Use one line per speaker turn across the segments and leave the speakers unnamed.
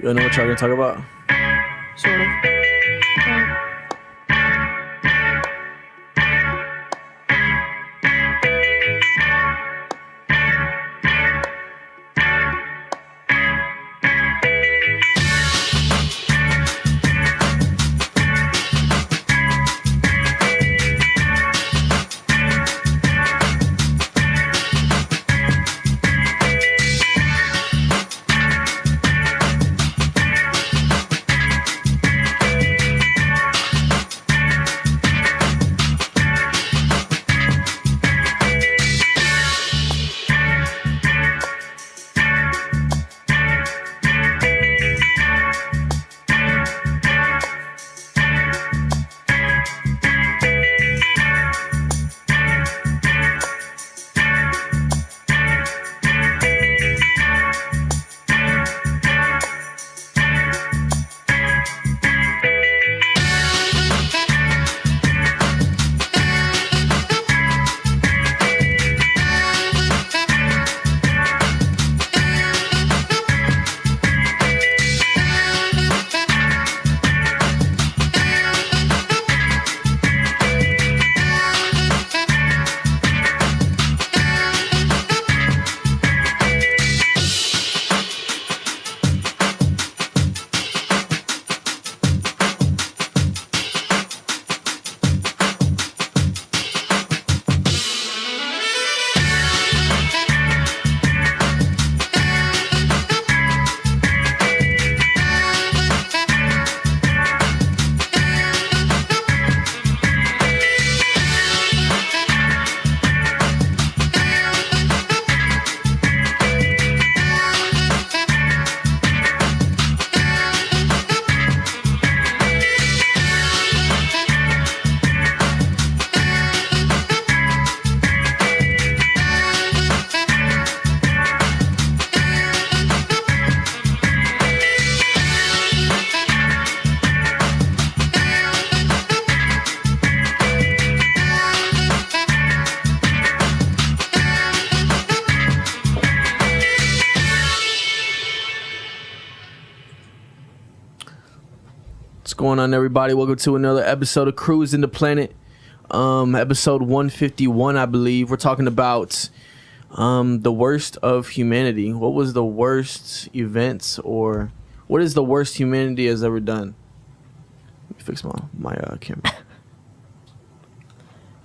You know what y'all gonna talk about?
Sort of.
What's going on, everybody? Welcome to another episode of Cruisin the Planet. Episode 151, I believe. We're talking about the worst of humanity. What was the worst events, or what is the worst humanity has ever done? Let me fix my camera.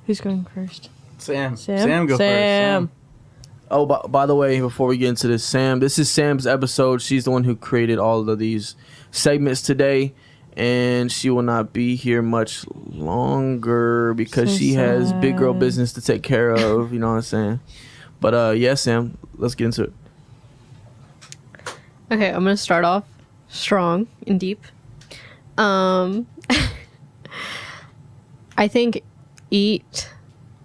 Who's going first?
Sam.
Sam?
Sam, go first. Sam.
Oh, by the way, before we get into this, this is Sam's episode. She's the one who created all of these segments today, and she will not be here much longer because
So
she has big girl
sad.
business to take care of. You know what I'm saying? But yeah, Sam, let's get into it.
Okay, I'm gonna start off strong and deep. I think eat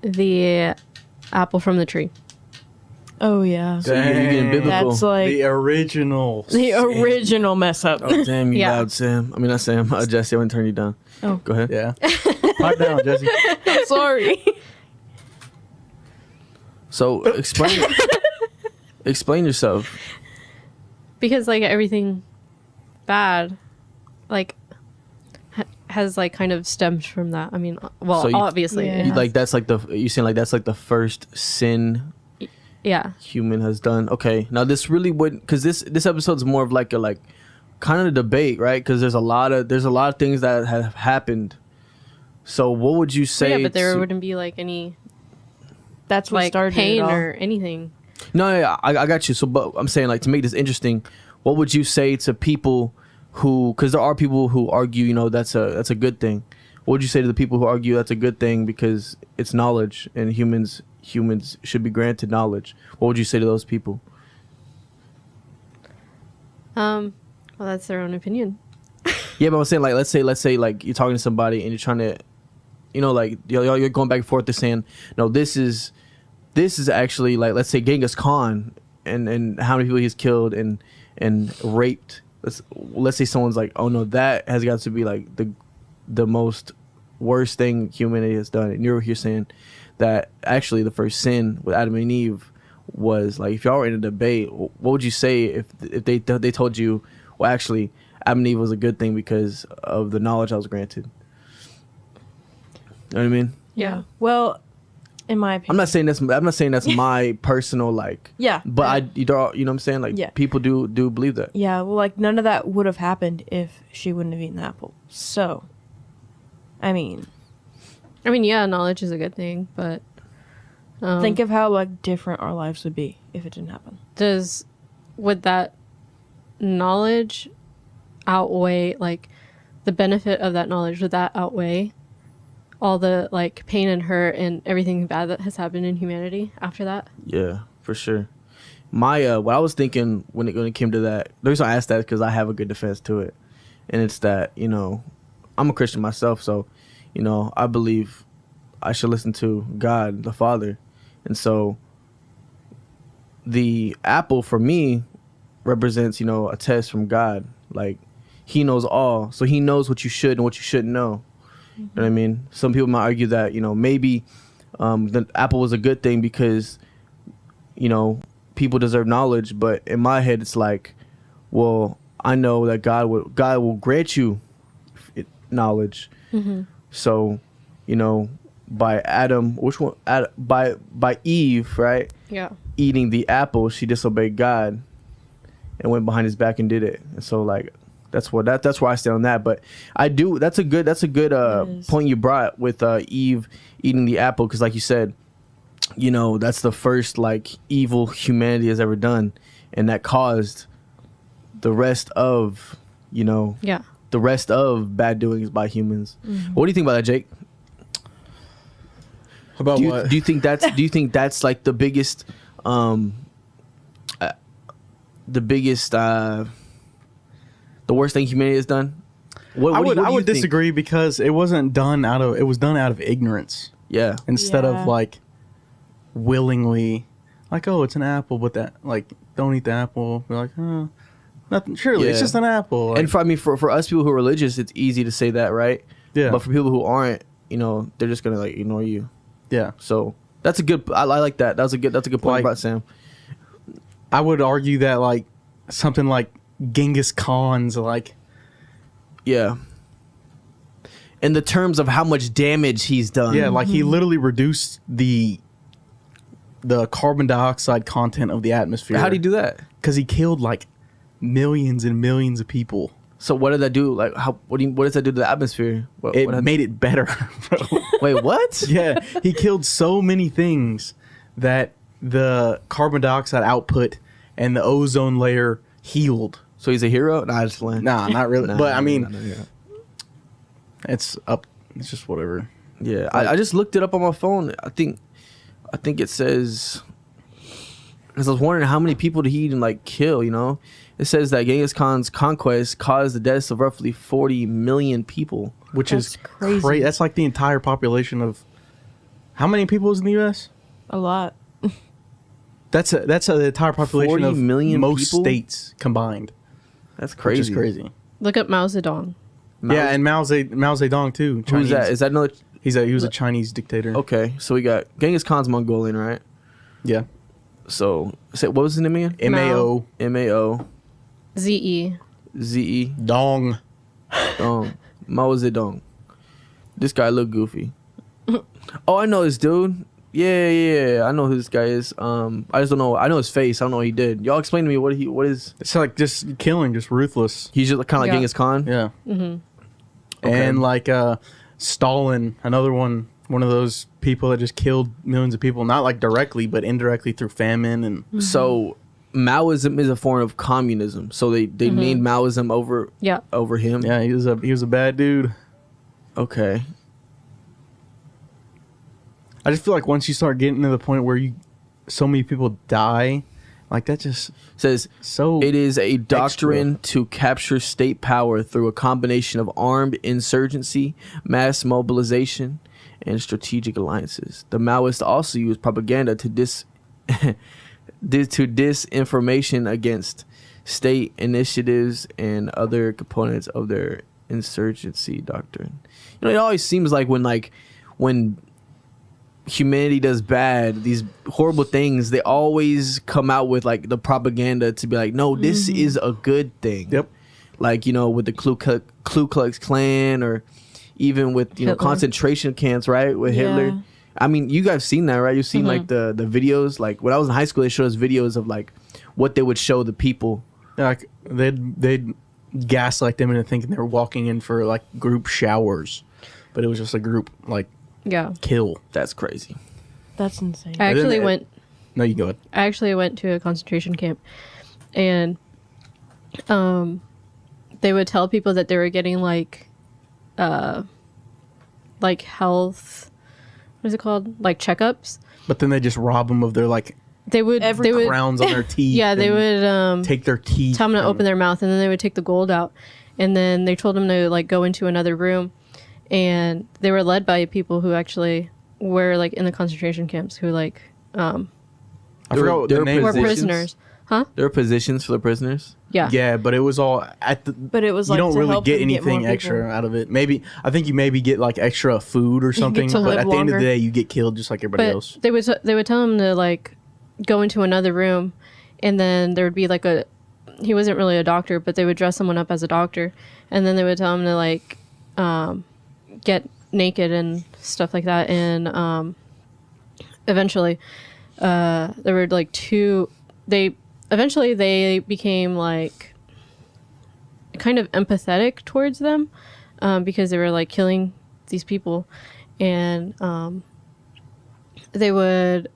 the apple from the tree.
Oh yeah.
So you're getting biblical.
That's like
The original.
the original mess up.
Oh, damn, you
Yeah.
loud, Sam. I mean, not Sam. Jesse, I wouldn't turn you down.
Oh.
Go ahead.
Yeah. Pipe down, Jesse.
I'm sorry.
So explain yourself.
Because like everything bad, like has like kind of stemmed from that. I mean, well,
So you-
obviously,
Yeah.
it
You,
has.
like that's like you saying like that's like the first sin
yeah.
human has done. Okay, now this really wouldn't, because this episode's more of like a kind of a debate, right? Because there's a lot of things that have happened. So what would you say?
Yeah, but there
to-
wouldn't be like any
That's what
like
started
pain
it all.
or anything.
No, yeah, I got you. So, but I'm saying, like, to make this interesting, what would you say to people who, because there are people who argue, you know, that's a good thing. What would you say to the people who argue that's a good thing because it's knowledge and humans should be granted knowledge? What would you say to those people?
Well, that's their own opinion.
Yeah, but I'm saying, like, let's say like you're talking to somebody and you're trying to, you know, like you're going back and forth. They're saying, no, this is actually, like, let's say Genghis Khan and how many people he's killed and raped. Let's say someone's like, oh no, that has got to be like the most worst thing humanity has done, and you're here saying that actually the first sin with Adam and Eve was, like, if y'all were in a debate, what would you say if they told you well, actually, Adam and Eve was a good thing because of the knowledge I was granted. You know what I mean?
Yeah. Well, in my opinion,
I'm not saying that's my personal like.
Yeah.
But you know what I'm saying? Like,
Yeah.
people do believe that.
Yeah. Well, like none of that would have happened if she wouldn't have eaten the apple. So, I mean,
yeah, knowledge is a good thing, but
think of how like different our lives would be if it didn't happen.
would that knowledge outweigh, like, the benefit of that knowledge? Would that outweigh all the like pain and hurt and everything bad that has happened in humanity after that?
Yeah, for sure. My what I was thinking when it came to that, the reason I asked that is because I have a good defense to it, and it's that, you know, I'm a Christian myself, so, you know, I believe I should listen to God the Father, and so the apple for me represents, you know, a test from God. Like, He knows all, so He knows what you should and what you shouldn't know. You know what I mean? Some people might argue that, you know, maybe the apple was a good thing because, you know, people deserve knowledge. But in my head, it's like, well, I know that God will grant you knowledge. So, you know, by Adam, by Eve, right?
Yeah.
Eating the apple, she disobeyed God and went behind his back and did it. And so, like, that's where I stand on that. But I do. That's a good point you brought with Eve eating the apple, because, like you said, you know, that's the first like evil humanity has ever done, and that caused the rest of, you know, the rest of bad doings by humans. What do you think about that, Jake?
About what?
Do you think that's like the biggest the worst thing humanity has done?
I would
do you think?
disagree, because it was done out of ignorance.
Yeah.
Instead
Yeah.
of like willingly, like, oh, it's an apple, but that, like, don't eat the apple. We're like, oh, nothing. Surely it's
Yeah.
just an apple. Like,
And for us people who are religious, it's easy to say that, right?
yeah,
But for people who aren't, you know, they're just gonna like ignore you.
yeah.
So that's a good. I like that. That's a good point
Like,
about Sam.
I would argue that like something like Genghis Khan's like,
Yeah. In the terms of how much damage he's done.
yeah, like he literally reduced the carbon dioxide content of the atmosphere.
How do you do that?
Because he killed like millions and millions of people.
So what did that do? Like, what does that do to the atmosphere? What
Made it better, bro.
Wait, what?
Yeah, he killed so many things that the carbon dioxide output and the ozone layer healed.
So he's a hero? Nah, just playing.
Nah, not really.
Nah,
but I mean,
yeah.
it's up. It's just whatever.
Yeah, I just looked it up on my phone. I think it says, because I was wondering how many people did he even like kill, you know? It says that Genghis Khan's conquest caused the deaths of roughly 40 million people.
Which
That's
is
crazy.
crazy. That's like the entire population of how many people is in the U.S.?
A lot.
That's the entire population
40
of
million
most
people?
states combined.
That's crazy.
Which is crazy.
Look up Mao Zedong.
Yeah, and Mao Zedong too. Chinese.
Who's that? Is that another?
He was a Chinese dictator.
Okay, so we got Genghis Khan's Mongolian, right?
Yeah.
So, what was his name again?
Mao
Mao
ZE.
Ze
Dong.
Dong. Mao Zedong. This guy look goofy. Oh, I know this dude. Yeah. I know who this guy is. I just don't know. I know his face. I don't know what he did. Y'all explain to me what is.
It's like just killing, just ruthless.
He's just kind of like
Yeah.
Genghis Khan.
Yeah.
Mm-hmm.
Okay.
And like Stalin, another one of those people that just killed millions of people, not like directly, but indirectly through famine and.
So Maoism is a form of communism. So they named Maoism over him.
Yeah, he was a bad dude.
Okay.
I just feel like once you start getting to the point where so many people die, like that just
Says
so.
it is a doctrine to capture state power through a combination of armed insurgency, mass mobilization, and strategic alliances. The Maoists also use propaganda to disinformation against state initiatives and other components of their insurgency doctrine. You know, it always seems like when humanity does bad, these horrible things, they always come out with like the propaganda to be like, no, this is a good thing.
Yep.
like with the Ku Klux Klan, or even with
Hitler.
concentration camps, right? With Hitler.
Yeah.
I mean, you guys seen that, right? You've seen like the videos. Like when I was in high school, they showed us videos of like what they would show the people.
Like they'd gaslight them into thinking they were walking in for like group showers, but it was just a group like
Yeah.
kill.
That's crazy.
That's insane.
I actually
it-
went.
No, you go ahead.
I actually went to a concentration camp, and they would tell people that they were getting like health, what is it called? Like checkups.
But then they just rob them of their like
They would
Every
they would
crowns on their teeth.
yeah they
and
would
take their teeth.
tell them to
and-
open their mouth, and then they would take the gold out, and then they told them to like go into another room, and they were led by people who actually were like in the concentration camps, who like
I forgot what
They
the
were
name
were
was.
prisoners. Huh?
There are positions for the prisoners.
Yeah.
Yeah, but it was all at the.
But it was
You
like
don't
to
really
help
get
them get more
anything
people.
extra out of it. Maybe I think you maybe get like extra food or something,
to
but
live
at the end of
longer.
the day, you get killed just like everybody
But
else.
they would tell him to like go into another room, and then there would be like he wasn't really a doctor, but they would dress someone up as a doctor, and then they would tell him to like get naked and stuff like that, and eventually there were like they became like kind of empathetic towards them, because they were like killing these people, and they would.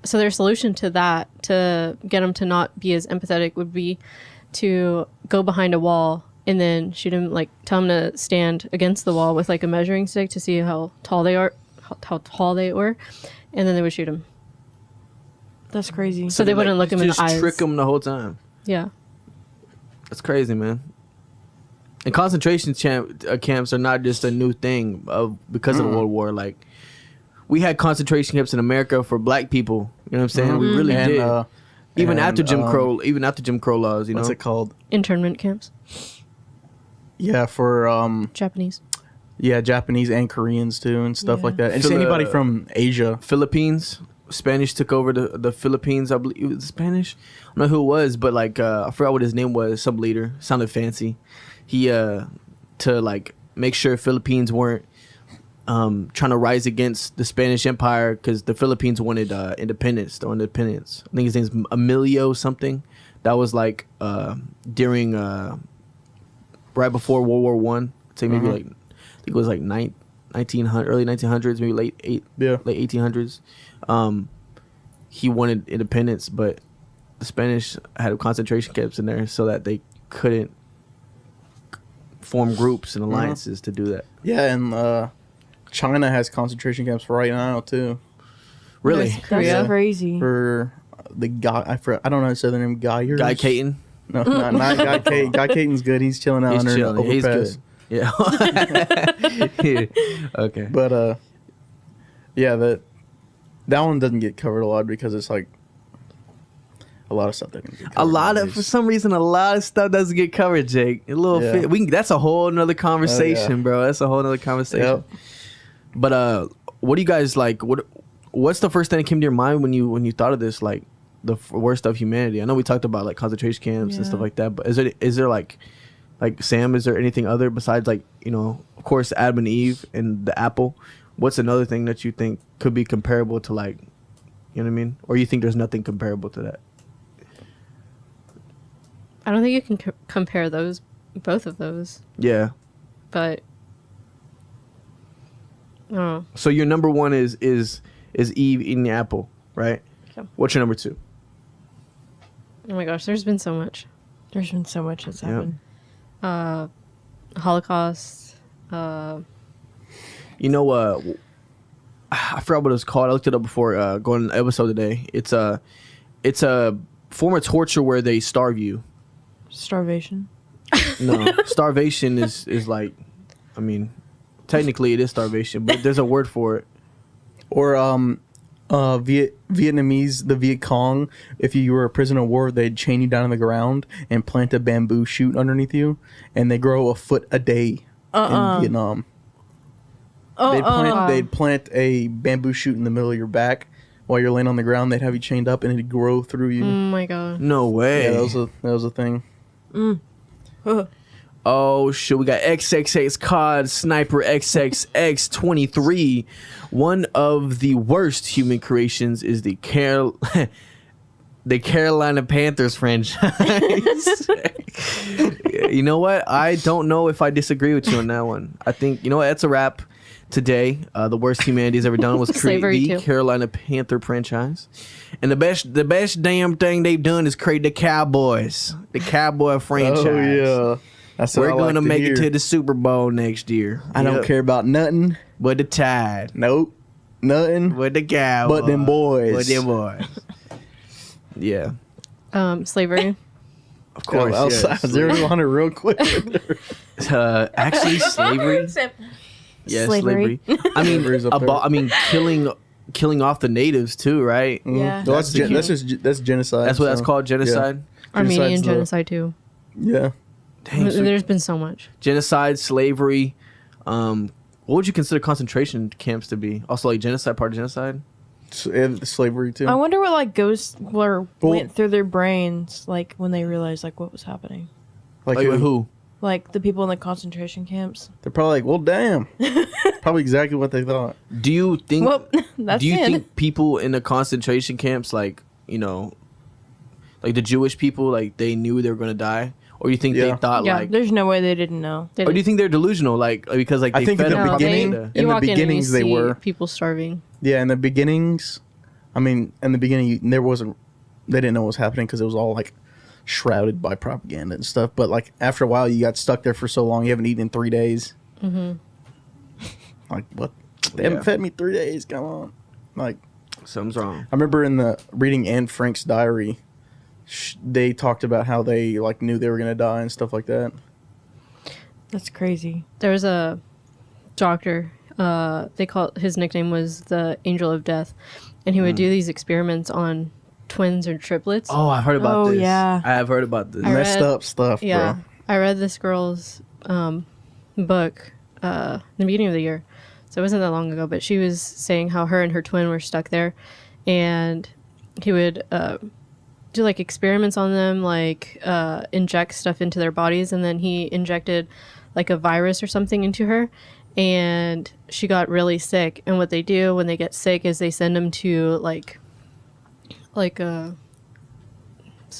So their solution to that, to get them to not be as empathetic, would be to go behind a wall and then shoot him, like tell him to stand against the wall with like a measuring stick to see how tall they were, and then they would shoot him.
That's crazy.
So they wouldn't look him in the
just
eyes.
trick them the whole time.
Yeah.
That's crazy, man. And concentration camps are not just a new thing because of the World War. Like, we had concentration camps in America for black people. You know what I'm saying? We really
And,
did. Even
and,
after Jim Crow laws, you
What's
know.
it called?
Internment camps.
Yeah, for
Japanese.
yeah, Japanese and Koreans too, and stuff
Yeah.
like that. And just anybody from Asia.
Philippines. Spanish took over the Philippines. I believe it was Spanish. I don't know who it was, but like I forgot what his name was. Some leader, sounded fancy. He to like make sure Philippines weren't trying to rise against the Spanish Empire, because the Philippines wanted independence. Their independence. I think his name's Emilio something. That was like during right before World War One. Say maybe like I think it was like 1900, early 1900s, maybe late 1800s. He wanted independence, but the Spanish had concentration camps in there so that they couldn't form groups and alliances to do that.
Yeah, and China has concentration camps right now too.
Really?
That's
Korea.
crazy.
For the guy, I don't know how to say the name. Guy
Caton.
No, not Guy Caton. Guy Caton's good. He's chilling out
He's
under
chilling.
an
He's
overpass.
good. Yeah. Okay.
But yeah, that one doesn't get covered a lot because it's like a lot of stuff that can get covered.
For some reason, a lot of stuff doesn't get covered, Jake. A little
Yeah.
that's a whole nother conversation,
yeah.
bro. That's a whole nother conversation.
Yep.
But what do you guys like? What's the first thing that came to your mind when you thought of this, like the worst of humanity? I know we talked about like concentration camps and
Yeah.
stuff like that, but is there like Sam, is there anything other besides like, of course, Adam and Eve and the apple? What's another thing that you think could be comparable to, like, you know what I mean? Or you think there's nothing comparable to that?
I don't think you can compare both of those,
Yeah.
but I don't know.
So your number one is Eve eating the apple, right?
Yeah.
What's your number two?
Oh my gosh, there's been so much.
There's been so much that's happened.
Holocaust.
You know, I forgot what it was called. I looked it up before going on the episode today. It's a form of torture where they starve you.
Starvation.
No, starvation is like, I mean, technically it is starvation, but there's a word for it.
Or Vietnamese, the Viet Cong, if you were a prisoner of war, they'd chain you down on the ground and plant a bamboo shoot underneath you, and they grow a foot a day in Vietnam. They'd plant a bamboo shoot in the middle of your back while you're laying on the ground. They'd have you chained up, and it'd grow through you.
Oh my god.
No way.
Yeah, that was a thing.
Oh shit, we got XXX COD Sniper XXX23. One of the worst human creations is the the Carolina Panthers franchise. You know what? I don't know if I disagree with you on that one. I think, you know what? That's a wrap today. The worst humanity's ever done was create
Slavery,
the
too.
Carolina Panther franchise. And the best damn thing they've done is create the Cowboys. The Cowboy franchise.
Oh yeah, that's what
We're
I
going
like
to make
hear.
it to the Super Bowl next year.
I don't
Yep.
care about nothing.
With the Tide.
Nope, nothing.
With the Cowboys.
But them boys.
With them boys. Yeah.
Slavery.
Of course.
Outside
yes.
0 to 100 real quick.
Actually, slavery. Yeah,
Slavery.
I mean,
Slavery's up there.
killing off the natives too, right?
Yeah.
Well, that's
That's
that's genocide.
That's what that's
so,
called, genocide.
Armenian
Genocide's the-
genocide too.
Yeah.
Dang, so
There's been so much.
genocide, slavery. What would you consider concentration camps to be? Also, like genocide, part of genocide.
And slavery too.
I wonder what like ghosts went through their brains like when they realized like what was happening.
Like
Like who?
Like the people in the concentration camps.
They're probably like, well, damn. Probably exactly what they thought.
Do you think?
Well, that's
do you
it.
think people in the concentration camps, like like the Jewish people, like they knew they were gonna die, or you think they
Yeah.
thought
Yeah,
like,
there's no way they didn't know.
They
or do you
didn't-
think they're delusional, like because like
I
they
think
fed
in the
them
beginning-
propaganda?
in
you
the
walk in and you
beginnings, they
see
were.
people starving.
Yeah, in the beginnings, I mean, in the beginning, they didn't know what was happening because it was all like shrouded by propaganda and stuff. But like after a while, you got stuck there for so long, you haven't eaten in 3 days. Mm-hmm. Like what? They haven't fed me 3 days. Come on. Like
Something's wrong.
I remember in the reading Anne Frank's diary, they talked about how they like knew they were gonna die and stuff like that.
That's crazy.
There was a doctor. His nickname was the Angel of Death, and he would do these experiments on twins or triplets.
Oh, I've heard about
Oh,
this.
yeah.
I have heard about this.
I
Messed
read-
up stuff,
Yeah,
bro.
I read this girl's book in the beginning of the year, so it wasn't that long ago. But she was saying how her and her twin were stuck there, and he would do like experiments on them, like inject stuff into their bodies, and then he injected like a virus or something into her, and she got really sick. And what they do when they get sick is they send them to like a.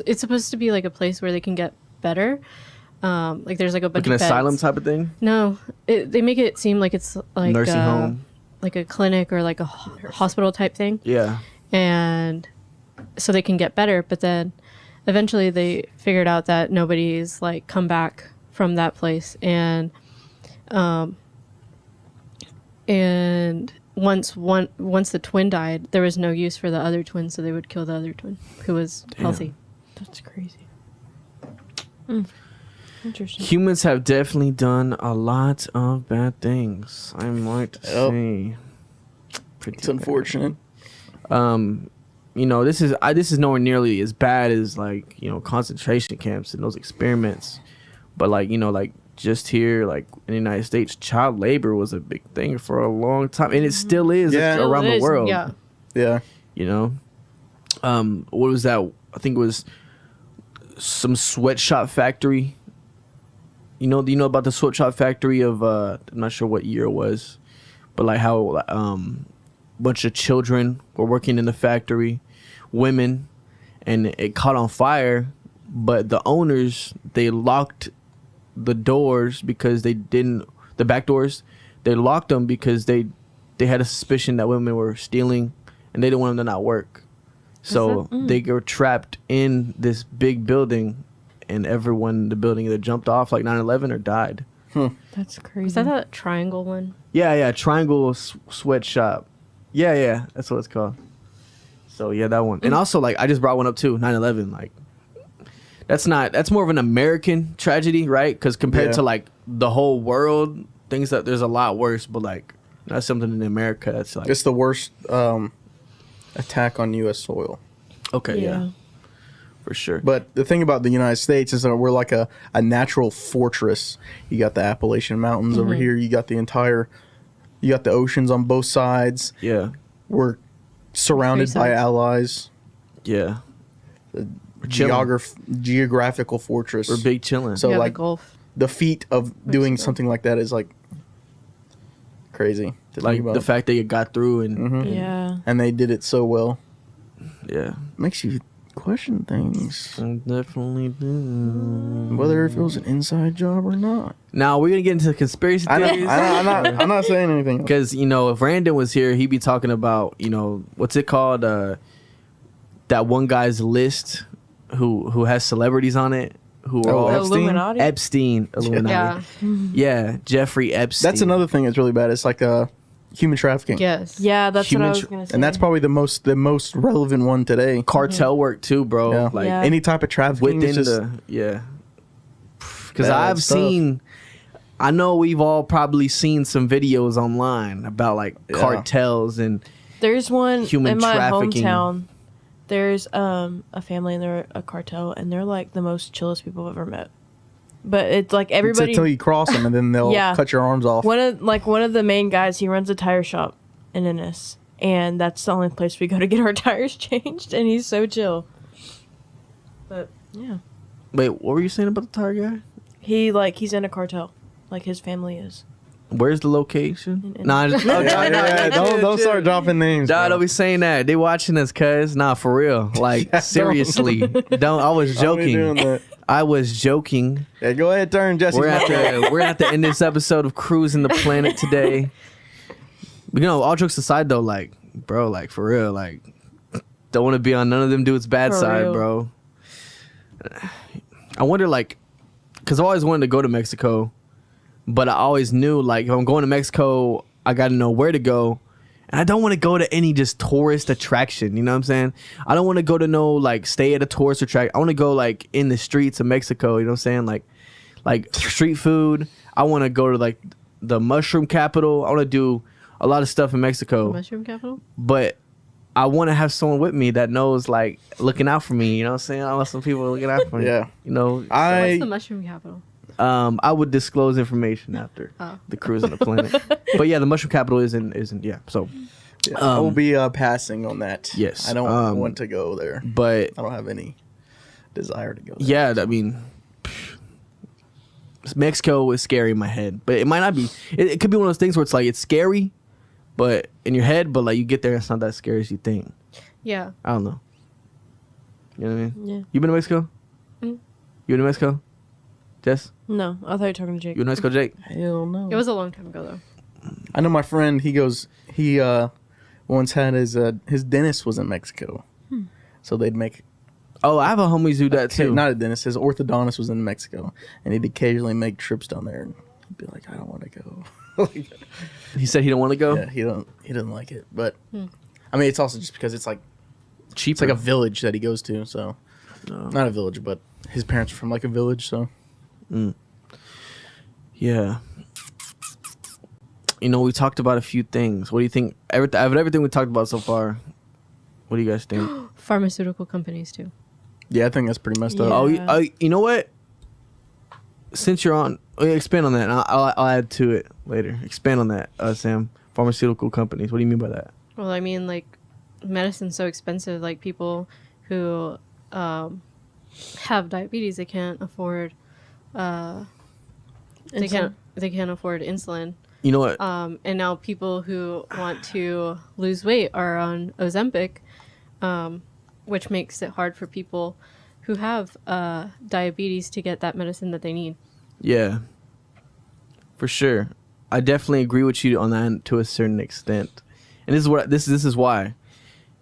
It's supposed to be like a place where they can get better. Like there's like a bunch
Like an
of beds.
asylum type of thing.
No, they make it seem like it's like
Nursing home.
like a clinic or like a hospital type thing,
Yeah.
and so they can get better. But then eventually they figured out that nobody's like come back from that place, and once the twin died, there was no use for the other twin, so they would kill the other twin who was healthy.
That's crazy. Interesting.
Humans have definitely done a lot of bad things. I might
Yep.
say. Pretty
It's unfortunate.
This is nowhere nearly as bad as like concentration camps and those experiments, but like just here like in the United States, child labor was a big thing for a long time, and it still is
Yeah. Still
around the
is,
world.
yeah.
Yeah.
What was that? I think it was some sweatshop factory. You know about the sweatshop factory of I'm not sure what year it was, but like how bunch of children were working in the factory, women, and it caught on fire, but the owners, they locked the doors because the back doors, they locked them because they had a suspicion that women were stealing, and they didn't want them to not work. So they were trapped in this big building, and everyone in the building either jumped off like 9/11 or died.
That's crazy.
Is that triangle one?
Yeah, Triangle Sweatshop. Yeah, that's what it's called. So yeah, that one. And also like I just brought one up too, 9/11. Like that's more of an American tragedy, right? Because compared
Yeah.
to like the whole world, things that there's a lot worse, but like that's something in America that's like
It's the worst attack on U.S. soil.
okay, yeah, for sure.
But the thing about the United States is that we're like a natural fortress. You got the Appalachian Mountains over here. You got the oceans on both sides.
yeah,
We're surrounded
Three
by
sides.
allies.
yeah. chilling.
geographical fortress.
We're big chilling.
So
yeah,
like
the Gulf.
the feat of doing
Mexico.
something like that is like crazy to
like
think about.
the fact that you got through and
Mhm.
Yeah.
And they did it so well.
yeah,
Makes you question things,
I definitely do.
whether if it was an inside job or not.
Now we're gonna get into conspiracy
I know,
theories.
I'm not saying anything. else.
Because if Randon was here, he'd be talking about what's it called? That one guy's list who has celebrities on it who are all
Epstein?
Illuminati.
Epstein Illuminati.
Yeah.
Yeah, Jeffrey Epstein.
That's another thing that's really bad. It's like human trafficking.
Yes.
Yeah, that's
Human
what I was
tr-
gonna say.
And that's probably the most relevant one today.
cartel work too, bro.
Yeah.
Like
Yeah.
Any type of trafficking
within
is just
because
bad
I've
stuff.
seen. I know we've all probably seen some videos online about like
Yeah.
cartels and
There's one
Human
in my
trafficking.
hometown. There's a family and they're a cartel and they're like the most chillest people I've ever met. But it's like everybody.
until you cross them and then they'll
Yeah.
cut your arms off.
One of the main guys, he runs a tire shop in Ennis, and that's the only place we go to get our tires changed. And he's so chill. But yeah,
wait, what were you saying about the tire guy?
he's in a cartel, like his family is.
Where's the location?
In-
Nah, I just,
Don't start dropping names.
Nah,
bro.
don't be saying that. They watching us, cuz. Nah, for real. Like,
Yeah,
seriously. Don't. I was
Don't be doing
joking.
that.
I was joking.
Yeah, go ahead, turn Jesse's
We're at
mic.
the we're at the end of this episode of Cruising the Planet today. But, all jokes aside though, like, bro, like for real, like, don't want to be on none of them dudes' bad
For
side,
real.
bro. I wonder, like, because I always wanted to go to Mexico, but I always knew, like, if I'm going to Mexico, I got to know where to go. And I don't want to go to any just tourist attraction. You know what I'm saying? I don't want to go to stay at a tourist attraction. I want to go, like, in the streets of Mexico. You know what I'm saying? Like street food. I want to go to, like, the mushroom capital. I want to do a lot of stuff in Mexico.
Mushroom capital.
But I want to have someone with me that knows, like, looking out for me. You know what I'm saying? I want some people looking out for me.
Yeah.
What's the mushroom capital?
I would disclose information after
Oh.
the cruise on the planet. But yeah, the mushroom capital isn't yeah. So,
I will be passing on that.
Yes,
I don't want to go there.
but
I don't have any desire to go there.
yeah, I mean, Mexico is scary in my head, but it might not be. It could be one of those things where it's like it's scary, but in your head, but like you get there, it's not that scary as you think.
Yeah.
I don't know. You know what I mean?
Yeah.
You been to Mexico?
Mm.
You been to Mexico? Jess?
No, I thought you were talking to Jake.
You been to Mexico, Jake?
Hell no.
It was a long time ago though.
I know my friend. He once had his dentist was in Mexico, so they'd make
Oh, I have a homie who do that too.
not a dentist. His orthodontist was in Mexico, and he'd occasionally make trips down there. And he'd be like, I don't want to go. Like,
He said he don't want to go.
yeah, he doesn't like it. But I mean, it's also just because it's like
Cheaper.
it's like a village that he goes to. So not a village, but his parents are from like a village. So
Yeah. We talked about a few things. What do you think? Everything we talked about so far. What do you guys think?
Pharmaceutical companies too.
yeah, I think that's pretty messed
Yeah.
up.
Oh, you know what? Since you're on, expand on that. And I'll add to it later. Expand on that, Sam. Pharmaceutical companies. What do you mean by that?
Well, I mean, like, medicine's so expensive. Like, people who have diabetes, they can't afford. They can't afford insulin.
You know what?
And now people who want to lose weight are on Ozempic, which makes it hard for people who have diabetes to get that medicine that they need.
Yeah. For sure. I definitely agree with you on that to a certain extent. And this is why.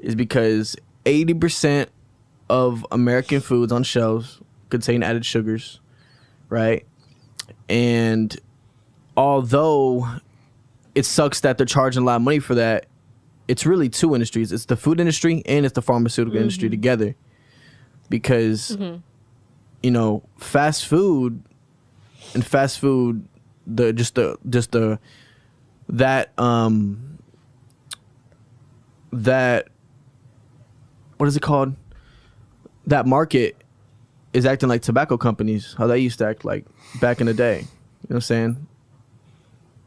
Is because 80% of American foods on shelves contain added sugars, right? And although it sucks that they're charging a lot of money for that, it's really two industries. It's the food industry and it's the pharmaceutical industry together. Because fast food that what is it called? That market is acting like tobacco companies, how they used to act like back in the day. You know what I'm saying?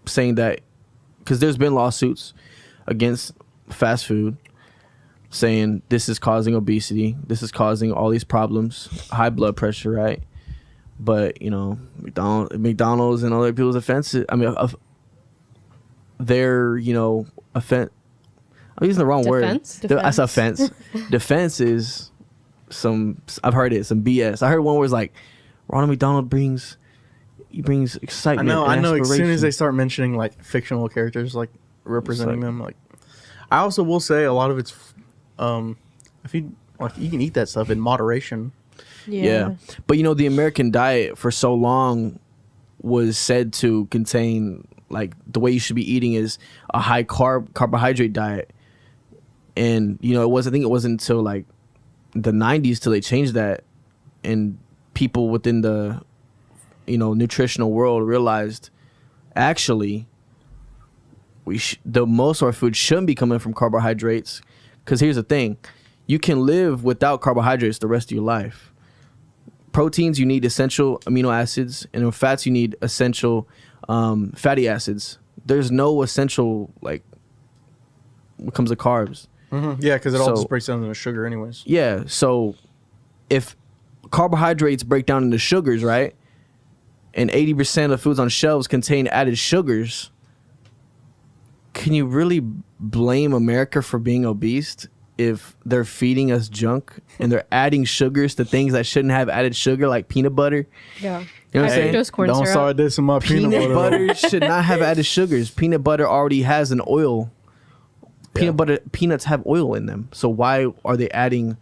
Saying that because there's been lawsuits against fast food saying this is causing obesity, this is causing all these problems, high blood pressure, right? But you know, McDonald's and other people's offenses. I mean, their offense. I'm using the wrong
Defense?
word. That's offense. Defense is I've heard it, some BS. I heard one where it's like Ronald McDonald brings excitement.
I know. As soon
aspiration.
as they start mentioning like fictional characters, like representing them, like I also will say a lot of it's, if you like, you can eat that stuff in moderation.
Yeah. But the American diet for so long was said to contain, like, the way you should be eating is a high carbohydrate diet. And I think it wasn't until like the 90s till they changed that, and people within the nutritional world realized actually the most of our food shouldn't be coming from carbohydrates, because here's the thing, you can live without carbohydrates the rest of your life. Proteins, you need essential amino acids, and in fats you need essential fatty acids. There's no essential, like, what comes to carbs.
Yeah, because it all just breaks down into sugar anyways.
Yeah, so if carbohydrates break down into sugars, right, and 80% of foods on shelves contain added sugars, can you really blame America for being obese if they're feeding us junk and they're adding sugars to things that shouldn't have added sugar, like peanut butter?
Yeah.
You know what I'm saying?
Fructose corn
Don't
syrup.
start this in my peanut butter.
Should not have added sugars. Peanut butter already has an oil. Peanuts have oil in them. So why are they adding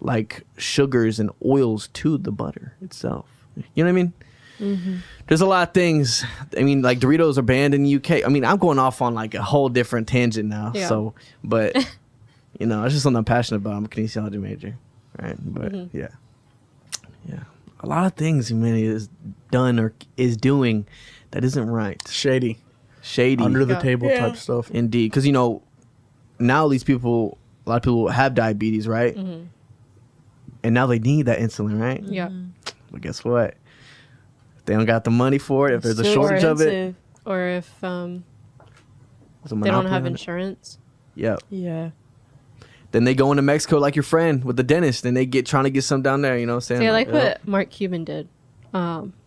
like sugars and oils to the butter itself? You know what I mean? Mm-hmm. There's a lot of things. I mean, like Doritos are banned in the UK. I mean, I'm going off on like a whole different tangent now.
Yeah.
So, but it's just something I'm passionate about. I'm a kinesiology major, right? But yeah, a lot of things humanity is done or is doing that isn't right.
Shady,
Under
the table type stuff.
Indeed, because now these people, a lot of people have diabetes, right? Mm-hmm. And now they need that insulin, right?
Yeah.
But guess what? They don't got the money for it. If there's a shortage of it,
or if they don't have insurance.
Yeah.
Yeah.
Then they go into Mexico like your friend with the dentist, and they trying to get some down there. You know what I'm saying?
See, I like what Mark Cuban did,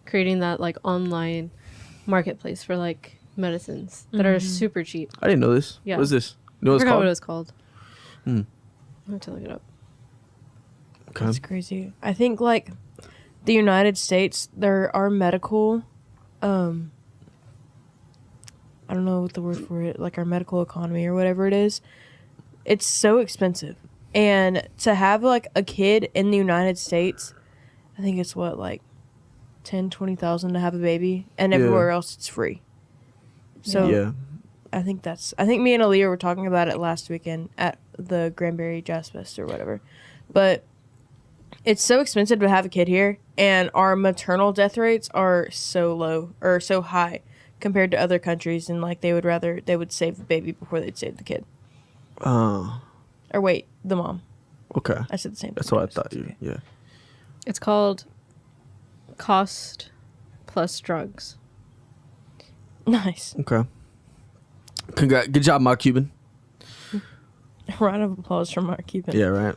creating that like online marketplace for like medicines that are super cheap.
I didn't know this.
Yeah.
What is this? You know
I
what it's
forgot
called?
what it was called. I have to look it up.
Okay.
That's crazy. I think like the United States, there are medical, I don't know what the word for it, like our medical economy or whatever it is. It's so expensive. And to have like a kid in the United States, I think it's what, like 10, 20,000 to have a baby, and everywhere else it's free. So
yeah.
I think me and Aaliyah were talking about it last weekend at the Granbury Jazz Fest or whatever. But it's so expensive to have a kid here, and our maternal death rates are so low or so high compared to other countries, and like they would save the baby before they'd save the kid. Or wait, the mom.
Okay.
I said the same thing.
That's what I thought. Yeah.
It's called Cost Plus Drugs.
Nice.
Okay. Good job, Mark Cuban.
Round of applause for Mark Cuban.
Yeah, right.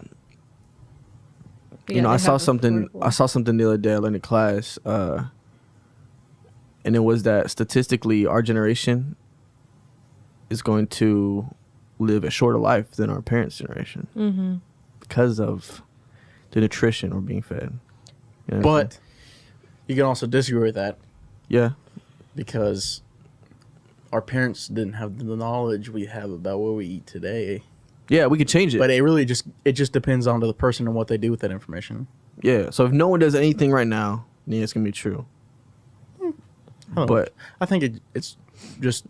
Yeah,
I
they
saw
have
something.
affordable.
I saw something the other day. I learned in class, and it was that statistically, our generation is going to live a shorter life than our parents' generation because of the nutrition we're being fed. You know what I'm
But
saying?
you can also disagree with that
Yeah,
because our parents didn't have the knowledge we have about what we eat today.
yeah, we could change it.
But it just depends on the person and what they do with that information.
Yeah, so if no one does anything right now, then it's gonna be true. But
I think it's just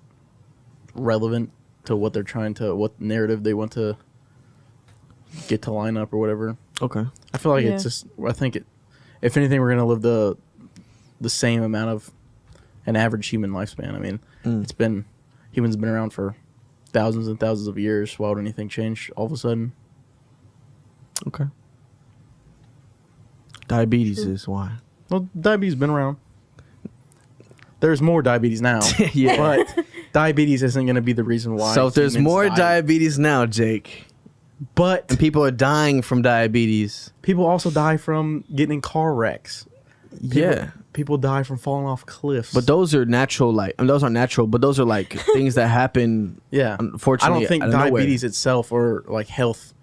relevant to what they're what narrative they want to get to line up or whatever.
okay,
I feel like
Yeah.
it's just. I think if anything, we're gonna live the same amount of an average human lifespan. I mean, humans been around for thousands and thousands of years. Why would anything change all of a sudden?
okay. Diabetes is why.
Well, diabetes been around. There's more diabetes now.
Yeah.
But diabetes isn't going to be the reason why.
So if there's
humans
more
die.
diabetes now, Jake,
But
And people are dying from diabetes.
people also die from getting in car wrecks.
Yeah.
People die from falling off cliffs.
But those are natural, those aren't natural, but those are like things that happen.
yeah,
Unfortunately,
I don't think
out of nowhere.
diabetes itself or like health,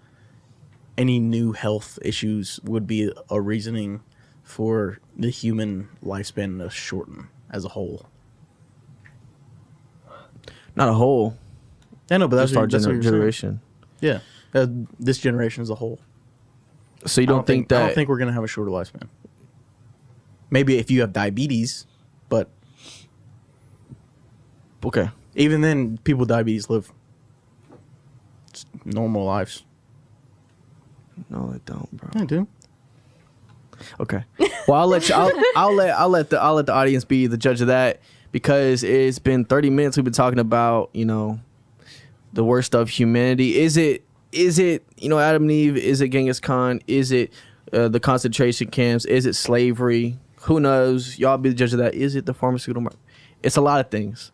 any new health issues would be a reasoning for the human lifespan to shorten as a whole.
Not a whole.
I know, but that's
Just our
what you're saying.
generation.
Yeah, this generation as a whole.
So you
I
don't think that?
I don't think we're gonna have a shorter lifespan. Maybe if you have diabetes, but
Okay.
even then, people with diabetes live normal lives.
No, they don't, bro.
I do.
Okay. Well, I'll let you. I'll let the audience be the judge of that, because it's been 30 minutes. We've been talking about the worst of humanity. Is it Adam and Eve? Is it Genghis Khan? Is it the concentration camps? Is it slavery? Who knows? Y'all be the judge of that. Is it the pharmaceutical market? It's a lot of things.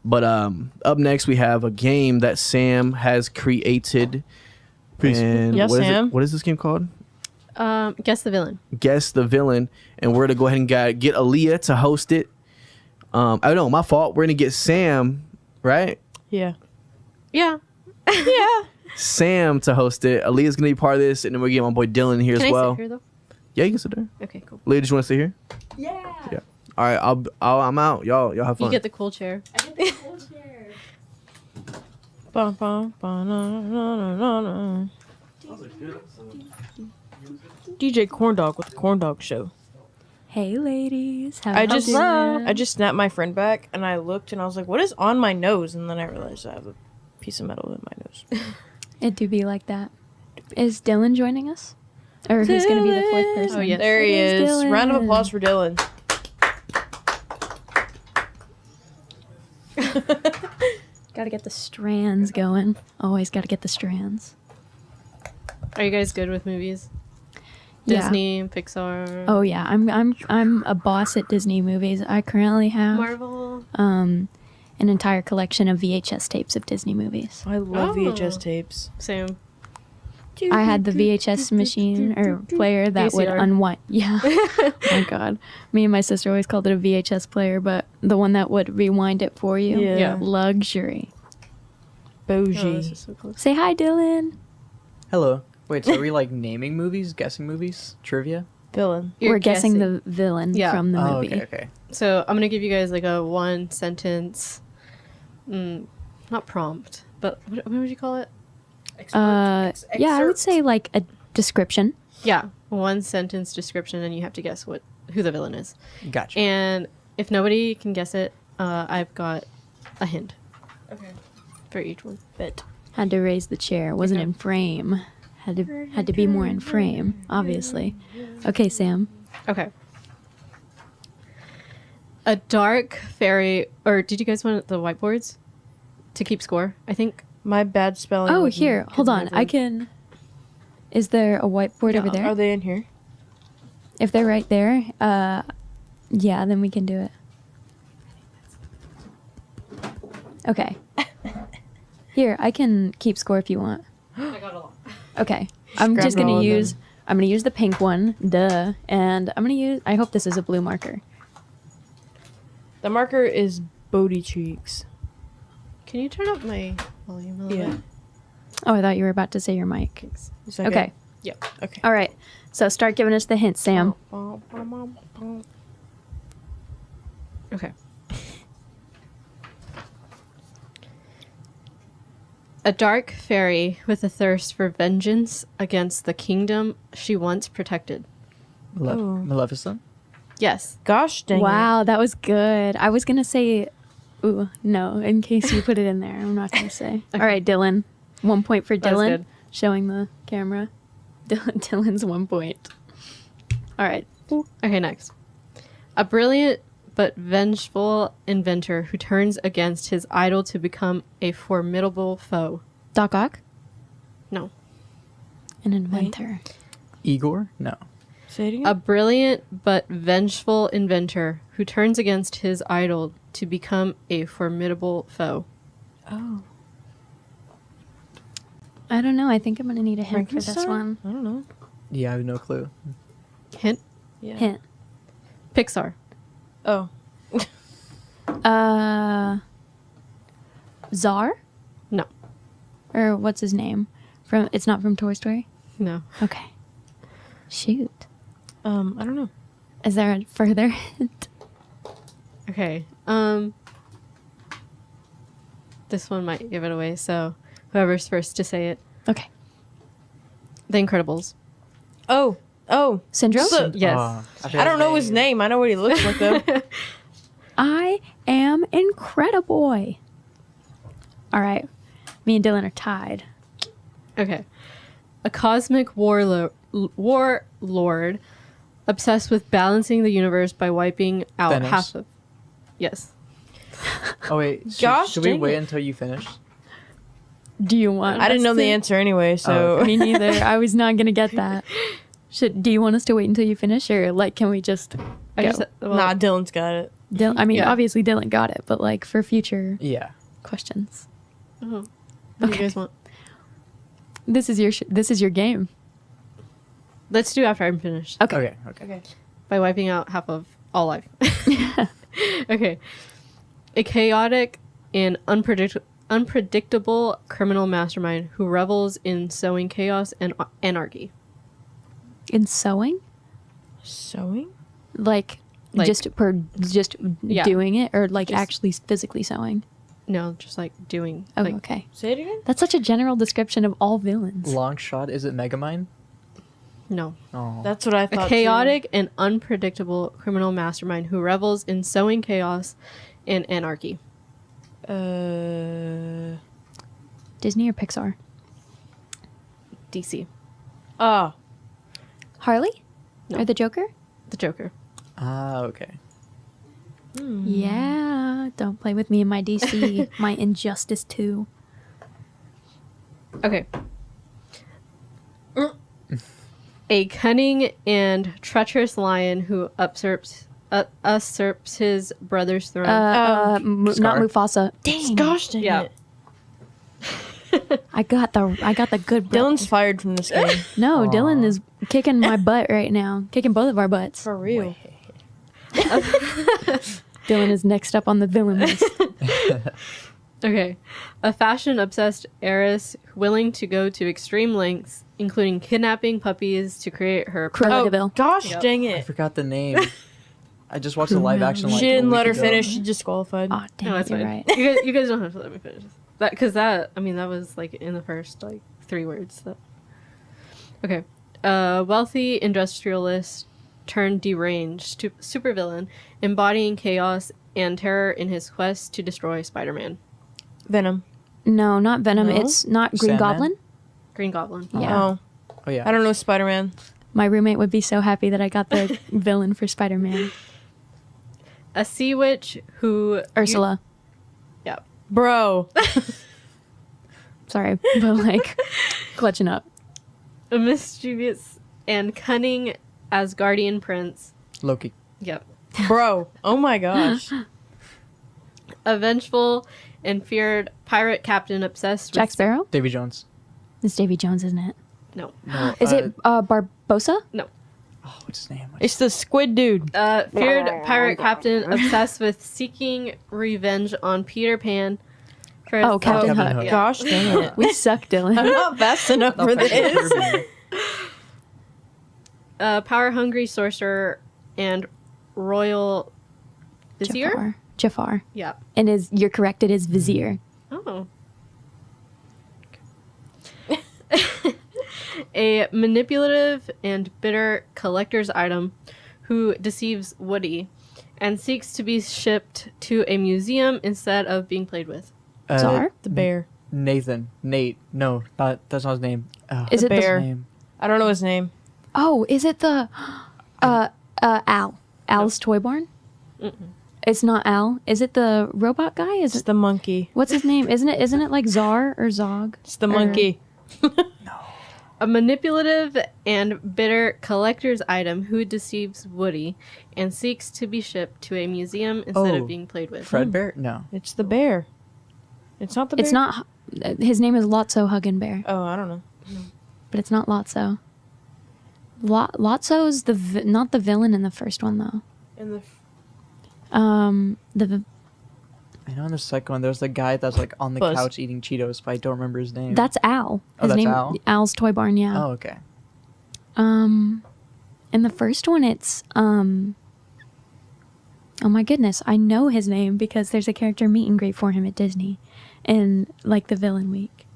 But up next we have a game that Sam has created.
Peace.
And
Yes,
what is it?
Sam.
What is this game called?
Guess the villain.
Guess the villain, and we're gonna go ahead and get Aaliyah to host it. I don't know, my fault. We're gonna get Sam, right?
Yeah.
Yeah.
Yeah.
Sam to host it. Aaliyah's gonna be part of this, and then we're getting my boy Dylan here
Can
as
I
well.
sit here though?
Yeah, you can sit there.
Okay, cool.
Aaliyah, just want to sit here?
Yeah.
Yeah. All right, I'm out. Y'all have fun.
You get the cool chair.
Bum, bum, bum, na, na, na, na, na. DJ Corndog with the Corndog Show.
Hey, ladies. How
I
y'all
just
doing?
I just snapped my friend back, and I looked, and I was like, "What is on my nose?" And then I realized I have a piece of metal in my nose.
It do be like that. Is Dylan joining us? Or who's going to be the fourth person?
Oh, yes.
There he
It
is.
Dylan.
Round of applause for Dylan.
Got to get the strands going. Always got to get the strands.
Are you guys good with movies?
Yeah.
Disney, Pixar.
Oh yeah, I'm a boss at Disney movies. I currently have
Marvel.
an entire collection of VHS tapes of Disney movies.
I love
Oh.
VHS tapes.
Same.
I had the VHS machine or player that would
VCR.
unwind. Yeah. Oh my god. Me and my sister always called it a VHS player, but the one that would rewind it for you.
Yeah.
Yeah.
Luxury.
Oh, this
Bougie.
is so close.
Say hi, Dylan.
Hello. Wait, so are we like naming movies, guessing movies, trivia?
Villain.
You're
We're guessing the villain
Yeah.
from the
Oh,
movie.
okay.
So I'm gonna give you guys like a one sentence, not prompt, but what would you call it?
Yeah, I would say like a description.
Yeah, one sentence description, and you have to guess who the villain is.
Gotcha.
And if nobody can guess it, I've got a hint. Okay. For each one.
Bet.
Had to raise the chair. Wasn't in frame. Had to be more in frame, obviously. Okay, Sam.
Okay. A dark fairy, or did you guys want the whiteboards to keep score? I think.
My bad spelling.
Oh,
would-
here.
could
Hold on.
never-
I can. Is there a whiteboard over there?
Are they in here?
If they're right there, yeah, then we can do it. Okay. Here, I can keep score if you want.
I got a lot.
Okay. I'm
grab
just
it all
gonna
and
use.
then-
I'm gonna use the pink one. Duh. And I'm gonna use. I hope this is a blue marker.
The marker is Bodie Cheeks.
Can you turn up my volume a little
Yeah.
bit?
Oh, I thought you were about to say your mic.
Thanks.
Is that
Okay.
Yep.
Okay.
All right. So start giving us the hint, Sam.
Okay. A dark fairy with a thirst for vengeance against the kingdom she once protected.
Oh.
Maleficent?
Yes.
Gosh dang it.
Wow, that was good. I was gonna say, ooh, no. In case you put it in there, I'm not gonna say. All right, Dylan. 1 point for
That was
Dylan.
good.
Showing the camera. Dylan's 1 point. All right.
Okay, next. A brilliant but vengeful inventor who turns against his idol to become a formidable foe.
Doc Ock,
No.
an inventor.
Igor? No.
Say it again.
A brilliant but vengeful inventor who turns against his idol to become a formidable foe.
Oh.
I don't know. I think I'm gonna need a hint for this
Frankenstein?
one.
I don't know.
Yeah, I have no clue.
Hint.
Yeah.
Hint.
Pixar.
Oh.
Czar?
No.
Or what's his name? It's not from Toy Story?
No.
Okay. Shoot.
I don't know.
Is there a further hint?
Okay. This one might give it away. So whoever's first to say it.
Okay.
The Incredibles.
Oh.
Syndrome?
Yes.
I don't know his name. I know what he looks like though.
I am Incrediboy. All right. Me and Dylan are tied.
Okay. A cosmic warlord obsessed with balancing the universe by wiping out
Thanos.
half of. Yes.
Oh wait,
Gosh,
should we
dang
wait
it.
until you finish?
Do you want
I didn't
us
know the
to-
answer anyway, so
Me neither. I was not going to get that. Do you want us to wait until you finish, or like, can we just
I
go?
just well,
nah, Dylan's got it.
I mean,
Yeah.
obviously Dylan got it, but like for future
Yeah.
questions,
what do you guys want?
this is your game.
Let's do after I'm finished.
Okay.
Okay.
By wiping out half of all life. Okay. A chaotic and unpredictable criminal mastermind who revels in sowing chaos and anarchy.
In sewing,
Sewing?
like
Like-
just
Yeah.
doing it, or like
Just-
actually physically sewing.
No, just like doing.
Oh,
like,
okay.
Say it again?
That's such a general description of all villains.
Long shot. Is it Megamind?
No.
Oh.
That's what I
A
thought.
chaotic and unpredictable criminal mastermind who revels in sowing chaos and anarchy.
Too.
Disney or Pixar?
DC.
Oh.
Harley?
No.
Or the Joker?
The Joker.
Ah, okay.
Yeah. Don't play with me in my DC. My Injustice 2.
Okay. A cunning and treacherous lion who usurps his brother's throne.
Not
Scar.
Mufasa. Dang.
Gosh dang
Yeah.
it.
I got the good brother.
Dylan's fired from this game.
No,
Aw.
Dylan is kicking my butt right now. Kicking both of our butts.
For real.
Dylan is next up on the villain list.
Okay. A fashion obsessed heiress willing to go to extreme lengths, including kidnapping puppies to create her.
Cruella de Vil.
Gosh
Yep.
dang
I
it.
forgot the name. I just watched the live action. Like,
She didn't
a
let her
week ago.
finish. She disqualified.
Oh, dang
No,
it,
that's
you're
fine.
right.
You guys don't have to let me finish that because that was like in the first like 3 words. Okay. A wealthy industrialist turned deranged supervillain, embodying chaos and terror in his quest to destroy Spider-Man.
Venom.
No, not Venom.
No?
It's not Green
Sandman?
Goblin.
Green Goblin.
Yeah.
Oh.
Oh yeah.
I don't know Spider-Man.
My roommate would be so happy that I got the villain for Spider-Man.
A sea witch who
Ursula.
yeah.
Bro.
Sorry, but like clutching up.
A mischievous and cunning Asgardian prince.
Loki.
Yep.
Bro. Oh my gosh.
A vengeful and feared pirate captain obsessed
Jack
with
Sparrow.
Davy Jones.
It's Davy Jones, isn't it?
no.
No.
Is it Barbosa?
No.
Oh, what's his name?
It's the squid dude.
Feared pirate captain obsessed with seeking revenge on Peter Pan. For his-
Oh, Captain
Captain
Hook.
Hook.
Yeah.
Gosh dang it.
We suck, Dylan.
I'm not fast enough for this.
A power-hungry sorcerer and royal vizier.
Jafar.
Yeah.
And you're correct, it is Vizier.
Oh. A manipulative and bitter collector's item who deceives Woody and seeks to be shipped to a museum instead of being played with.
Czar?
The bear.
Nate. No, that's not his name.
Is
The
it
bear.
His name.
I don't know his name.
Oh, is it the Al? Al's Toy Barn? It's not Al. Is it the robot guy? Is
It's
it
the monkey.
what's his name? Isn't it like Czar or Zog?
It's the monkey.
A manipulative and bitter collector's item who deceives Woody and seeks to be shipped to a museum instead
Oh,
of being played with.
Fredbear? No.
It's the bear. It's not the bear.
It's not His name is Lotso Huggenbear,
Oh, I don't know.
but it's not Lotso. Lotso's not the villain in the first one though.
In the
The
I know in the second one, there's the guy that's like on the
Buzz.
couch eating Cheetos, but I don't remember his name.
that's Al.
Oh, that's
name
Al?
Al's Toy Barn. Yeah.
Oh, okay.
In the first one, it's oh my goodness, I know his name because there's a character meet and greet for him at Disney, in like the Villain Week,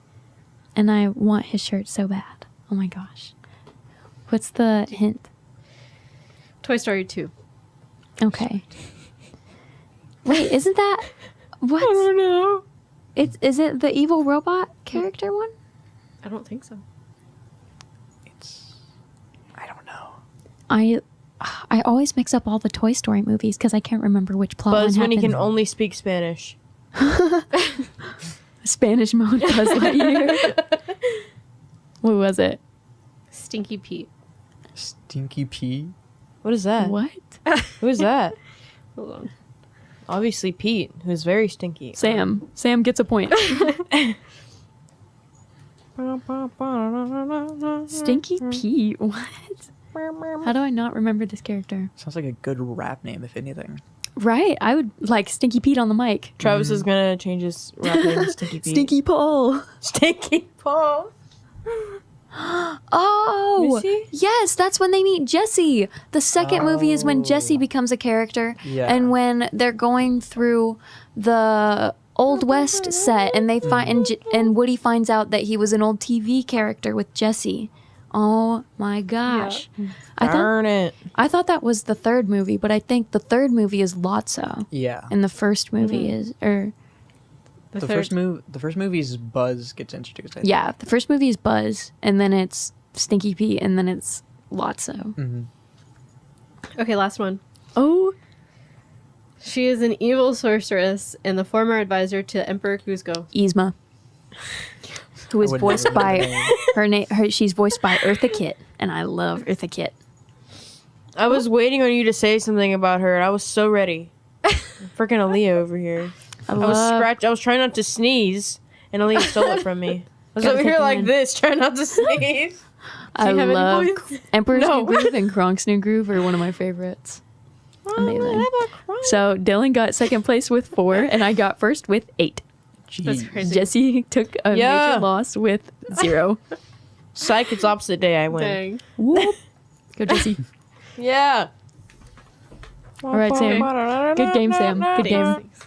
and I want his shirt so bad. Oh my gosh, what's the hint?
Toy Story 2.
Okay. Wait, isn't that what? I don't know. Is it the evil robot character one?
I don't think so.
I don't know.
I always mix up all the Toy Story movies because I can't remember which plot
Buzz
line
when he can
happens.
only speak Spanish.
Spanish mode Buzz Lightyear. What was it?
Stinky Pete.
Stinky P.
What is that?
What?
Who is that?
Hold on.
Obviously Pete, who's very stinky.
Sam. Sam gets a point. Stinky Pete. What? How do I not remember this character?
Sounds like a good rap name, if anything.
Right. I would like Stinky Pete on the mic.
Travis is gonna change his rap name to Stinky Pete.
Stinky Paul.
Stinky Paul.
Oh,
Is he?
yes, that's when they meet Jesse. The second movie is when Jesse becomes a character,
Yeah.
and when they're going through the Old West set, and they find and Woody finds out that he was an old TV character with Jesse. Oh my gosh!
Darn it.
I thought that was the third movie, but I think the third movie is Lotso,
Yeah.
and the first movie is
The first movie is Buzz gets introduced. I think.
yeah, the first movie is Buzz, and then it's Stinky Pete, and then it's Lotso.
Mm-hmm.
Okay, last one.
Oh,
She is an evil sorceress and the former advisor to Emperor Kuzco.
Yzma, who is
I would
voiced
never
by
know.
her name. She's voiced by Eartha Kitt, and I love Eartha Kitt.
I was waiting on you to say something about her, and I was so ready. Freaking Aaliyah over here. I was trying not to sneeze, and Aaliyah stole it from me. I was
Gotta
over
take
here
it
like
in.
this, trying not to sneeze.
I
you have any
love
points?
Emperor's
No.
New Groove and Kronk's New Groove are one of my favorites. Amazing. So Dylan got second place with 4, and I got first with 8.
That's
Jeez.
crazy.
Jesse took a
Yeah.
major loss with 0.
Psych, it's opposite day I win.
Dang.
Whoop. Go Jesse.
Yeah.
All right, Sam. Good game, Sam. Good game.
Thanks.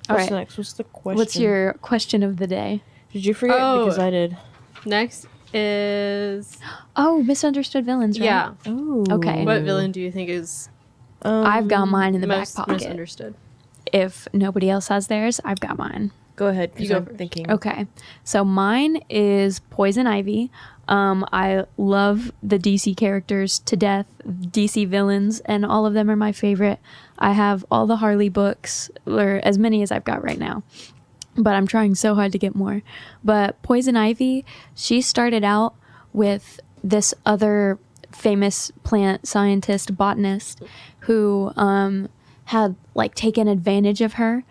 All
What's
right.
next? What's the question?
What's your question of the day?
Did you forget?
Oh.
Because I did.
Next is
Oh, misunderstood villains, right?
yeah.
Oh.
Okay.
What villain do you think is
I've got mine in the back
most
pocket.
misunderstood?
If nobody else has theirs, I've got mine.
Go ahead,
You
because
go
I'm
first.
thinking.
Okay. So mine is Poison Ivy. I love the DC characters to death, DC villains, and all of them are my favorite. I have all the Harley books, or as many as I've got right now. But I'm trying so hard to get more. But Poison Ivy, she started out with this other famous plant scientist, botanist, who had like taken advantage of her,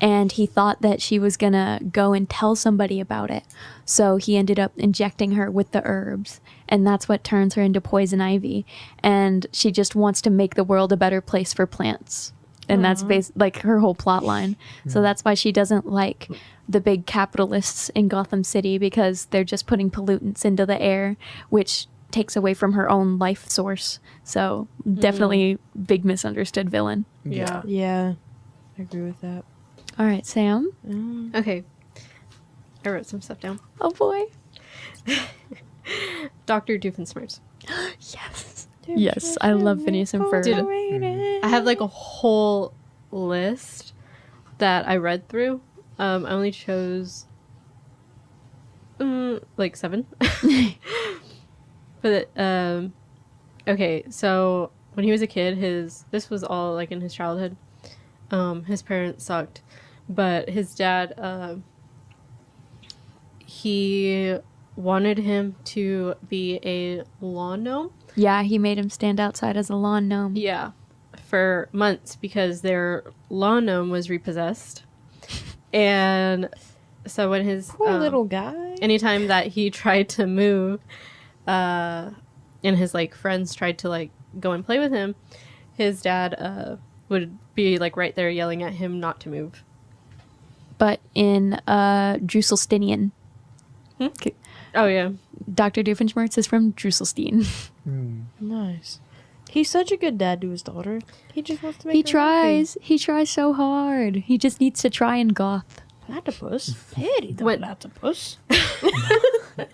and he thought that she was gonna go and tell somebody about it. So he ended up injecting her with the herbs, and that's what turns her into Poison Ivy. And she just wants to make the world a better place for plants. And that's like her whole plot line. So that's why she doesn't like the big capitalists in Gotham City, because they're just putting pollutants into the air, which takes away from her own life source. So definitely big misunderstood villain.
Yeah.
Yeah, I agree with that.
All right, Sam.
Okay. I wrote some stuff down.
Oh boy.
Dr. Doofenshmirtz.
Yes. Yes, I love Phineas and Ferb.
Dude, I have like a whole list that I read through. I only chose like 7. But okay, so when he was a kid, this was all like in his childhood. His parents sucked, but his dad he wanted him to be a lawn gnome.
Yeah, he made him stand outside as a lawn gnome.
Yeah, for months because their lawn gnome was repossessed, and So when his
Poor little guy.
anytime that he tried to move, and his like friends tried to like go and play with him, his dad would be like right there yelling at him not to move.
But in Drusselsteinian,
Oh yeah.
Dr. Doofenshmirtz is from Drusselstein.
Nice. He's such a good dad to his daughter. He just wants to make
He
her
tries. He tries so hard. He just needs to try in goth.
Platypus? Petty the
What-
platypus.
That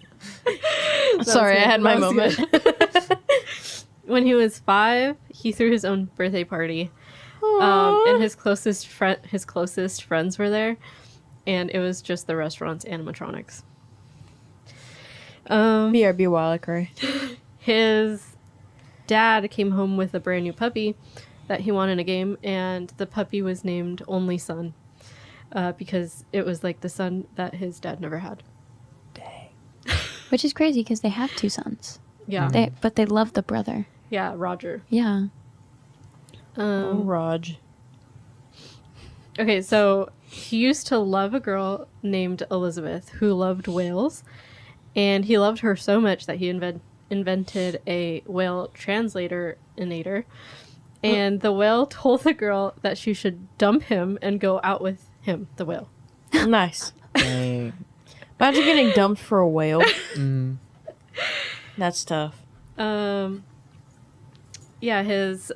Sorry,
was
I had
good.
my
That was
moment.
good. When he was 5, he threw his own birthday party, and his closest friends were there, and it was just the restaurant's animatronics.
BRB while I cry.
His dad came home with a brand new puppy that he won in a game, and the puppy was named Only Son, because it was like the son that his dad never had.
Which is crazy because they have 2 sons.
Yeah,
But they love the brother.
yeah, Roger.
Yeah.
Oh, Raj.
Okay, so he used to love a girl named Elizabeth who loved whales, and he loved her so much that he invented a whale translator-inator, and the whale told the girl that she should dump him and go out with him, the whale.
Nice.
Dang.
Imagine getting dumped for a whale. That's tough.
Yeah, his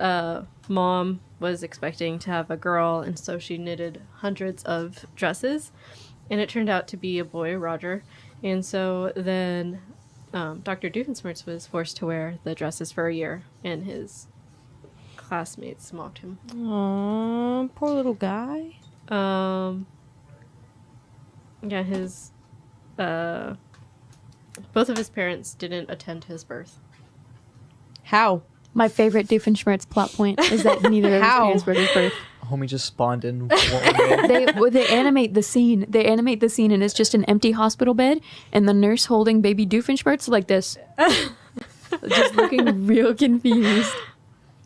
mom was expecting to have a girl, and so she knitted hundreds of dresses, and it turned out to be a boy, Roger. And so then Dr. Doofenshmirtz was forced to wear the dresses for a year, and his classmates mocked him.
Aww, poor little guy.
Yeah, his both of his parents didn't attend his birth.
How?
My favorite Doofenshmirtz plot point is that neither of his
How?
parents were his birth.
Homie just spawned in one day.
They animate the scene. They animate the scene, and it's just an empty hospital bed, and the nurse holding baby Doofenshmirtz like this, just looking real confused.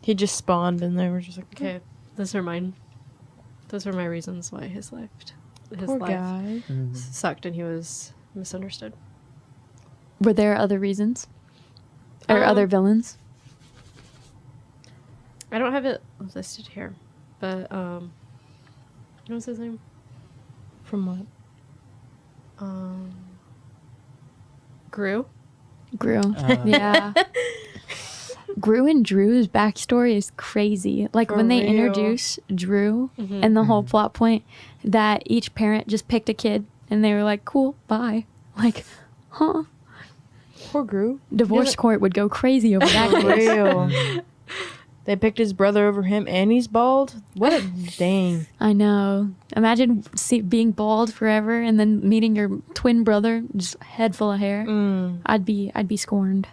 He just spawned and they were just like,
Okay, those are mine. Those are my reasons why his life
poor guy.
sucked and he was misunderstood.
Were there other reasons? Or other villains?
I don't have it listed here, but what was his name?
From what?
Gru.
Gru. Yeah. Gru and Drew's backstory is crazy. Like
For
when they
real.
introduce Drew and the whole plot point that each parent just picked a kid and they were like, cool, bye. Like, huh?
Poor Gru.
Divorce court would go crazy over that
For
case.
real. They picked his brother over him and he's bald? What a dang.
I know. Imagine being bald forever and then meeting your twin brother, just head full of hair. I'd be scorned.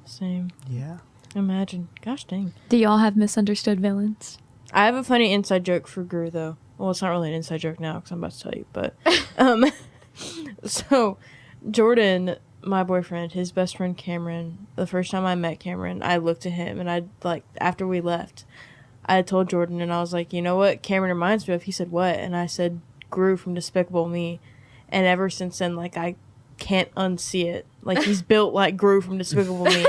Same.
Yeah.
Imagine. Gosh dang.
Do y'all have misunderstood villains?
I have a funny inside joke for Gru though. Well, it's not really an inside joke now because I'm about to tell you, but so Jordan, my boyfriend, his best friend Cameron, the first time I met Cameron, I looked at him and I like after we left, I had told Jordan and I was like, you know what Cameron reminds me of? He said what? And I said Gru from Despicable Me, and ever since then, like I can't unsee it. Like he's built like Gru from Despicable Me,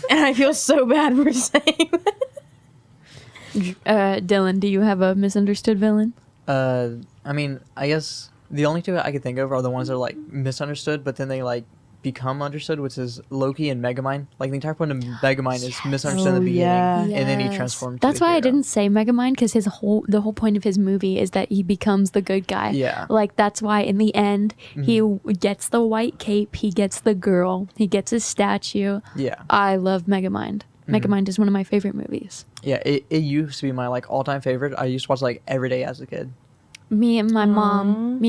and I feel so bad for saying that.
Dylan, do you have a misunderstood villain?
I mean, I guess the only two I could think of are the ones that are like misunderstood, but then they like become understood, which is Loki and Megamind. Like the entire point of Megamind is misunderstood in the
Oh,
beginning,
yeah.
and then he
Yes.
transforms. to
That's
the
why I
hero.
didn't say Megamind, because the whole point of his movie is that he becomes the good guy.
Yeah.
Like that's why in the end he gets the white cape, he gets the girl, he gets his statue.
Yeah.
I love Megamind. Megamind is one of my favorite movies.
Yeah. It used to be my like all time favorite. I used to watch like every day as a kid.
Me and my mom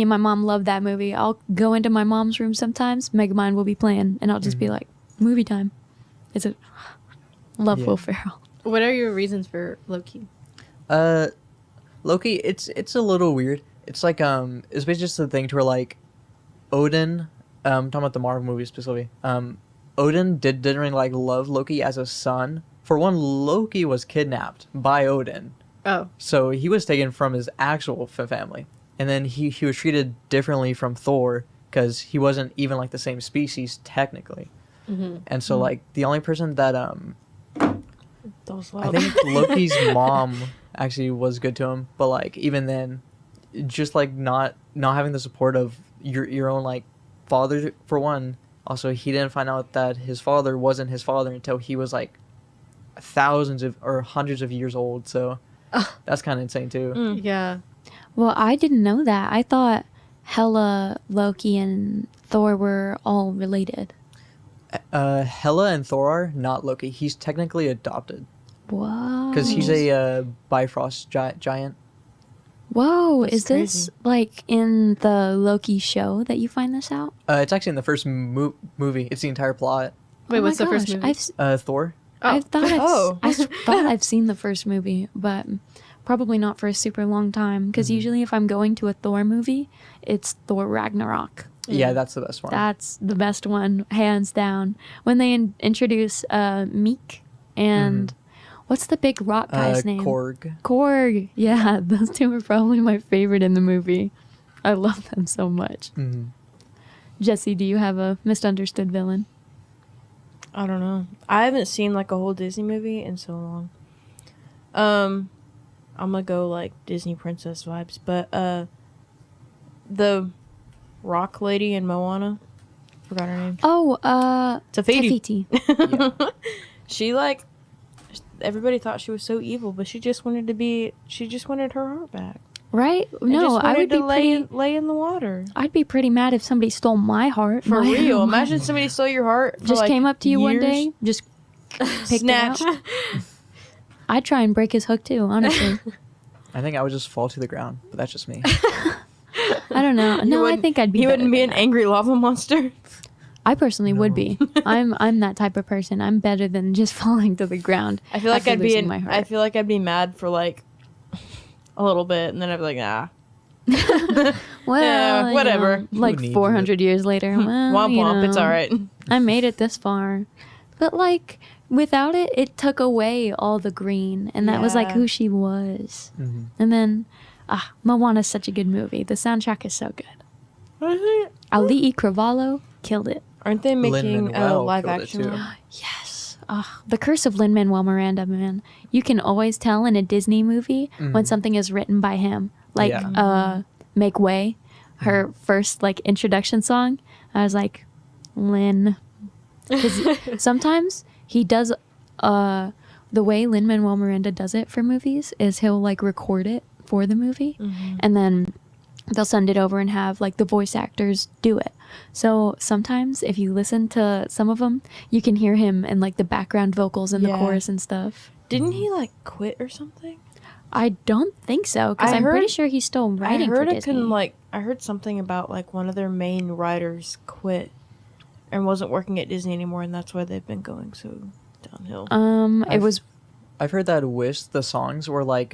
love that movie. I'll go into my mom's room sometimes, Megamind will be playing, and I'll just be like, movie time. Is it? Love
Yeah.
Will Ferrell.
What are your reasons for Loki?
Loki, it's a little weird. It's like it's basically just the thing to where like Odin, talking about the Marvel movie specifically. Odin didn't really like love Loki as a son. For one, Loki was kidnapped by Odin,
Oh,
so he was taken from his actual family. and then he was treated differently from Thor because he wasn't even like the same species technically. And so like the only person that
Those
I
loud.
think Loki's mom actually was good to him, but like even then, just like not having the support of your own like father for one. Also, he didn't find out that his father wasn't his father until he was like thousands of or hundreds of years old. So that's kind of insane too.
Yeah.
Well, I didn't know that. I thought Hela, Loki, and Thor were all related.
Hela and Thor are not Loki. He's technically adopted
Whoa.
because he's a Bifrost giant.
Whoa,
That's
is this
crazy.
like in the Loki show that you find this out?
It's actually in the first movie. It's the entire plot.
Wait,
Oh my
what's the first
gosh,
movie?
Thor.
I thought
Oh.
I thought I've seen the first movie, but probably not for a super long time. Because usually, if I'm going to a Thor movie, it's Thor Ragnarok.
Yeah, that's the best one.
That's the best one, hands down. When they introduce Meek and what's the big rock guy's name?
Korg.
Korg. Yeah, those two are probably my favorite in the movie. I love them so much.
Mhm.
Jesse, do you have a misunderstood villain?
I don't know. I haven't seen like a whole Disney movie in so long. I'm gonna go like Disney princess vibes, but the rock lady in Moana, forgot her name.
Oh,
Tafiti.
Tafiti.
Yeah.
She like everybody thought she was so evil, but she just wanted her heart back.
Right?
And
No,
just
I
wanted
would be
to
pretty.
lay in the water.
I'd be pretty mad if somebody stole my heart.
For
My-
real. Imagine somebody stole your heart. For
just
like
came up to you one
years.
day, just picked
Snatched.
it out. I'd try and break his hook too, honestly.
I think I would just fall to the ground, but that's just me.
I don't know.
You
No, I
wouldn't-
think I'd be.
He wouldn't
better
be
than
an
that.
angry lava monster.
I personally would
No.
be. I'm that type of person. I'm better than just falling to the ground.
I feel like
after
I'd be
losing my heart.
I feel like I'd be mad for like a little bit, and then I'd be like, nah.
Well,
Yeah,
you
whatever.
know, like
needs
400 years later, well,
Womp
you
womp. It's
know,
all right.
I made it this far. But like without it, it took away all the green, and that was like
Yeah.
who she was.
Mhm.
And then, Moana's such a good movie. The soundtrack is so good. Ali Cravalho killed it.
Aren't they making a
Lin-Manuel
live
killed it,
action
too.
one?
Yes. The Curse of Lin-Manuel Miranda, man. You can always tell in a Disney movie when something is written by him. Like,
Yeah.
Make Way, her first, like, introduction song. I was like, Lin. 'Cause sometimes he does, the way Lin-Manuel Miranda does it for movies is he'll, like, record it for the movie. And then they'll send it over and have, like, the voice actors do it. So sometimes if you listen to some of them, you can hear him in like the background vocals and the
Yeah.
chorus and stuff.
Didn't he like quit or something?
I don't think so because
I
I'm pretty
heard-
sure he's still
I
writing
heard
for
it
Disney.
couldn't like. I heard something about like one of their main writers quit and wasn't working at Disney anymore, and that's why they've been going so downhill.
It was
I've heard that Wish the songs were like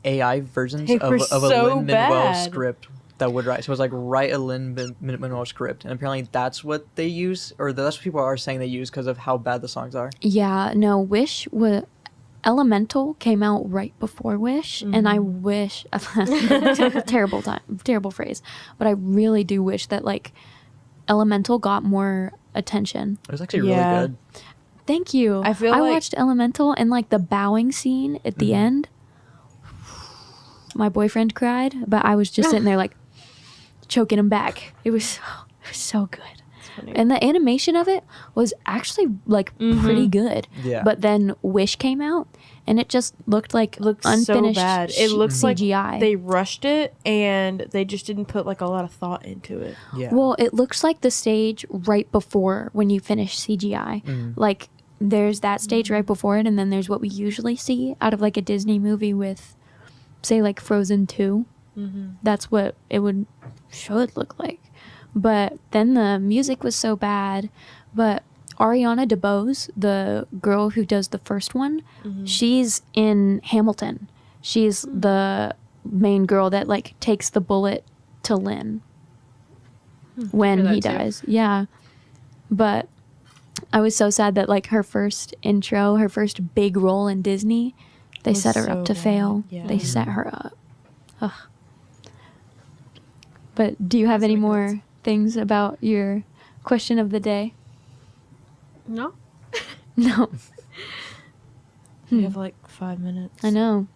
AI versions
They
of
were
a
so
Lin-Manuel
bad.
script that would write. So it was like write a Lin-Manuel script, and apparently that's what they use, or that's what people are saying they use because of how bad the songs are.
Wish was Elemental came out right before Wish, and I wish terrible phrase, but I really do wish that like Elemental got more attention.
It was actually
Yeah.
really good.
Thank you.
I feel
I
like-
watched Elemental and like the bowing scene at the end. My boyfriend cried, but I was just sitting there like choking him back. It was so good.
funny.
And the animation of it was actually like pretty good.
Yeah.
But then Wish came out and it just looked like
Looks
unfinished
so bad. It looks like
CGI.
they rushed it and they just didn't put like a lot of thought into it.
Yeah.
Well, it looks like the stage right before when you finish CGI. Like there's that stage right before it, and then there's what we usually see out of like a Disney movie with, say, like Frozen 2. That's what it should look like. But then the music was so bad. But Ariana DeBose, the girl who does the first one, she's in Hamilton. She's the main girl that like takes the bullet to Lynn when
hear
he
that too.
dies. Yeah. But I was so sad that like her first intro, her first big role in Disney, they
Was
set her
so
up to
bad.
fail.
Yeah.
They set her up. Ugh. But do you have any
makes
more
sense.
things about your question of the day?
No.
No,
We have like 5 minutes.
I know.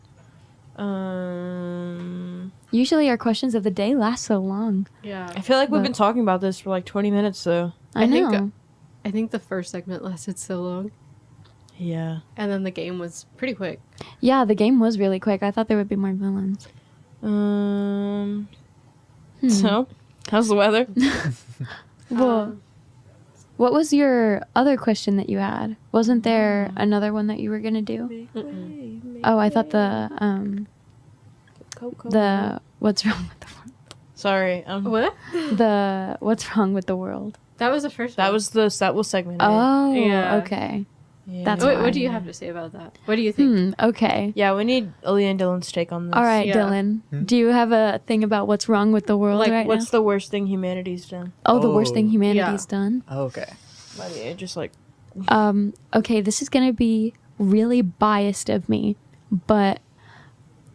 Um,
Usually our questions of the day last so long.
Yeah.
I feel like we've
But-
been talking about this for like 20 minutes though.
I
I think-
know.
I think the first segment lasted so long,
Yeah.
and then the game was pretty quick.
Yeah, the game was really quick. I thought there would be more villains.
So, how's the weather?
Well, what was your other question that you had? Wasn't there another one that you were gonna do? Oh, I thought the what's wrong with the world?
Sorry.
What?
The what's wrong with the world?
That was the first.
That
one.
was segment. A.
Oh,
Yeah.
okay.
Yeah.
that's
What,
why.
what do you have to say about that? What do you think?
Okay.
Yeah, we need Aaliyah and Dylan's take on this.
All right,
Yeah.
Dylan. Do you have a thing about what's wrong with the world
Like,
right
what's
now?
the worst thing humanity's done?
The worst thing
Oh.
humanity's done.
Okay.
I mean, just like
Okay, this is gonna be really biased of me, but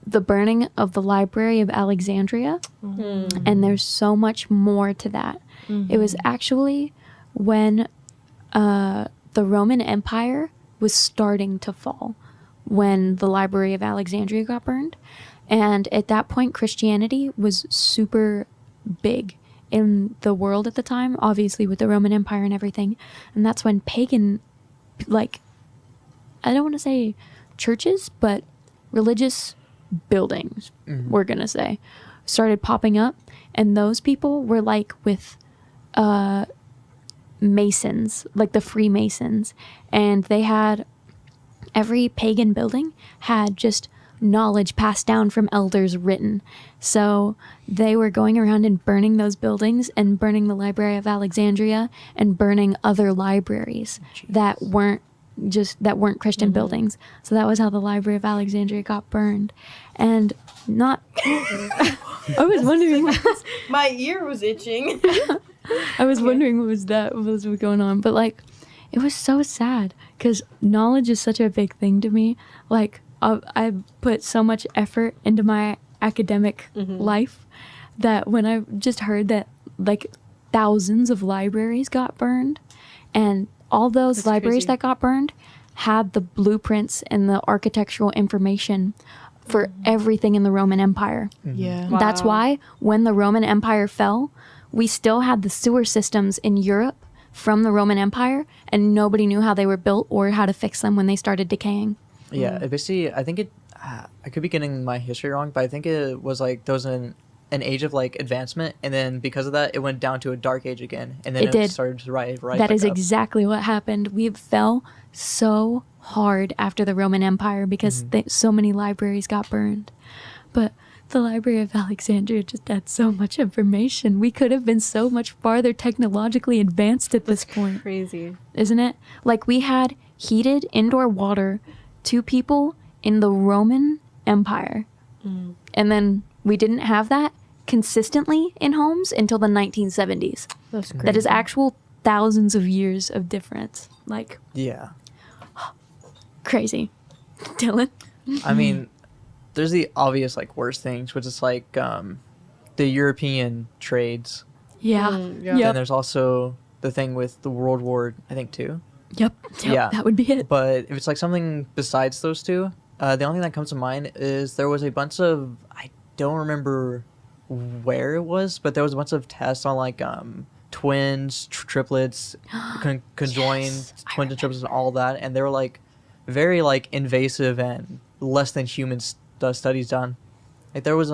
the burning of the Library of Alexandria, and there's so much more to that. It was actually when the Roman Empire was starting to fall, when the Library of Alexandria got burned, and at that point Christianity was super big in the world at the time, obviously with the Roman Empire and everything. And that's when pagan, like, I don't want to say churches, but religious buildings, we're going to say, started popping up. And those people were like with Masons, like the Freemasons. And they had, every pagan building had just knowledge passed down from elders written. So they were going around and burning those buildings and burning the Library of Alexandria and burning other libraries that weren't Christian buildings. So that was how the Library of Alexandria got burned. And not I was wondering
my ear was itching.
I was wondering what was going on, but like it was so sad because knowledge is such a big thing to me. Like I put so much effort into my academic life that when I just heard that like thousands of libraries got burned, and all those
That's
libraries
crazy.
that got burned had the blueprints and the architectural information for everything in the Roman Empire.
Yeah.
That's
Wow.
why when the Roman Empire fell, we still had the sewer systems in Europe from the Roman Empire, and nobody knew how they were built or how to fix them when they started decaying.
Yeah, it basically, I think I could be getting my history wrong, but I think it was like there was an age of like advancement, and then because of that, it went down to a dark age again, and then
It
it,
did.
started to rise
That
back
is
up.
exactly what happened. We fell so hard after the Roman Empire because so many libraries got burned. But the Library of Alexandria just had so much information. We could have been so much farther technologically advanced at this point,
Crazy.
isn't it? Like we had heated indoor water to people in the Roman Empire. And then we didn't have that consistently in homes until the 1970s.
That's great.
That is actual thousands of years of difference. Like
Yeah.
crazy. Dylan?
I mean, there's the obvious like worst things, which is like the European trades.
Yeah.
Yeah.
Then
Yep.
there's also the thing with the World War, I think, too.
Yep.
Yeah.
That would be it.
But if it's like something besides those two, the only thing that comes to mind is there was a bunch of, I don't remember where it was, but there was a bunch of tests on like twins, triplets, conjoined twins and triplets and all that, and they were like very like invasive and less than human studies done. Like there was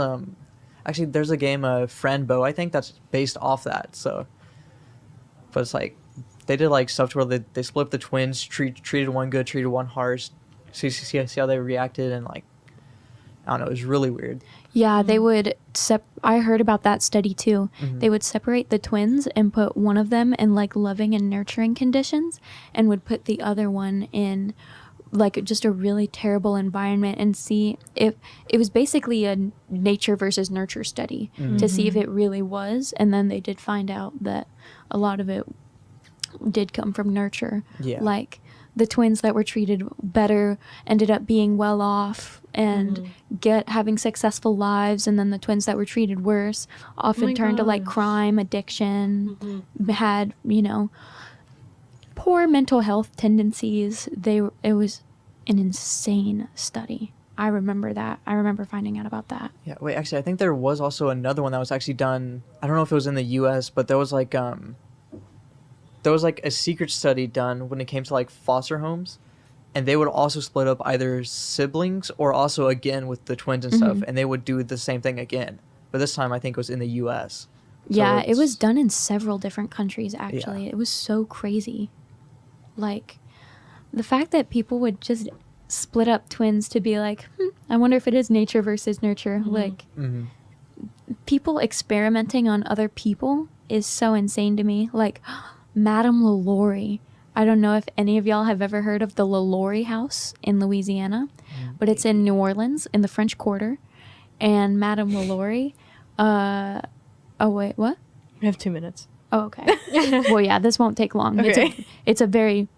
actually there's a game Friendbow, I think, that's based off that. So, but it's like they did like stuff to where they split up the twins, treated one good, treated one harsh, see how they reacted, and like I don't know, it was really weird.
Yeah, they would I heard about that study too.
Mm-hmm.
They would separate the twins and put one of them in like loving and nurturing conditions and would put the other one in like just a really terrible environment and see if it was basically a nature versus nurture study to see if it really was. And then they did find out that a lot of it did come from nurture.
Yeah.
Like the twins that were treated better ended up being well off and having successful lives, and then the twins that were treated worse often
my
turned to like
gosh.
crime, addiction, had, you know, poor mental health tendencies. It was an insane study. I remember that. I remember finding out about that.
Yeah, wait, actually, I think there was also another one that was actually done. I don't know if it was in the U.S., but there was like a secret study done when it came to like foster homes, and they would also split up either siblings or also again with the twins and stuff, and they would do the same thing again. But this time, I think it was in the U.S. So
Yeah, it
it's-
was done in several different countries, actually.
Yeah.
It was so crazy. Like, the fact that people would just split up twins to be like, I wonder if it is nature versus nurture. Like, people experimenting on other people is so insane to me. Like, Madame LaLaurie. I don't know if any of y'all have ever heard of the LaLaurie House in Louisiana, but it's in New Orleans in the French Quarter. And Madame LaLaurie, oh wait, what?
We have 2 minutes.
Oh, okay. Well, yeah, this won't take long.
Okay.
It's a very,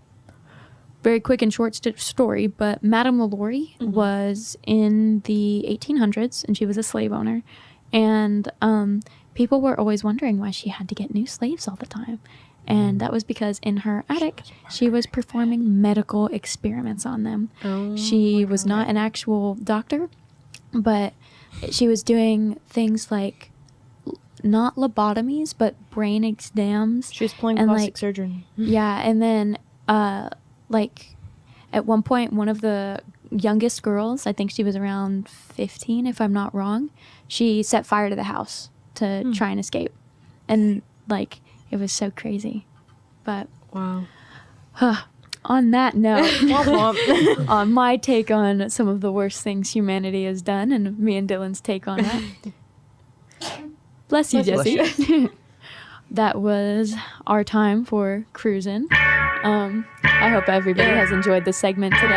very quick and short story, but Madame LaLaurie was in the 1800s, and she was a slave owner. And people were always wondering why she had to get new slaves all the time. And that was because in her attic, she was performing medical experiments on them. She was not an actual doctor, but she was doing things like not lobotomies, but brain exams.
She was playing
And,
plastic
like,
surgery.
Yeah, and then like at one point, one of the youngest girls, I think she was around 15 if I'm not wrong, she set fire to the house to try and escape. And like it was so crazy. But
Wow.
on that note,
Womp womp.
on my take on some of the worst things humanity has done, and me and Dylan's take on that. Bless you,
Bless
Jesse. That was our time for Cruisin'. I hope everybody has enjoyed this segment today.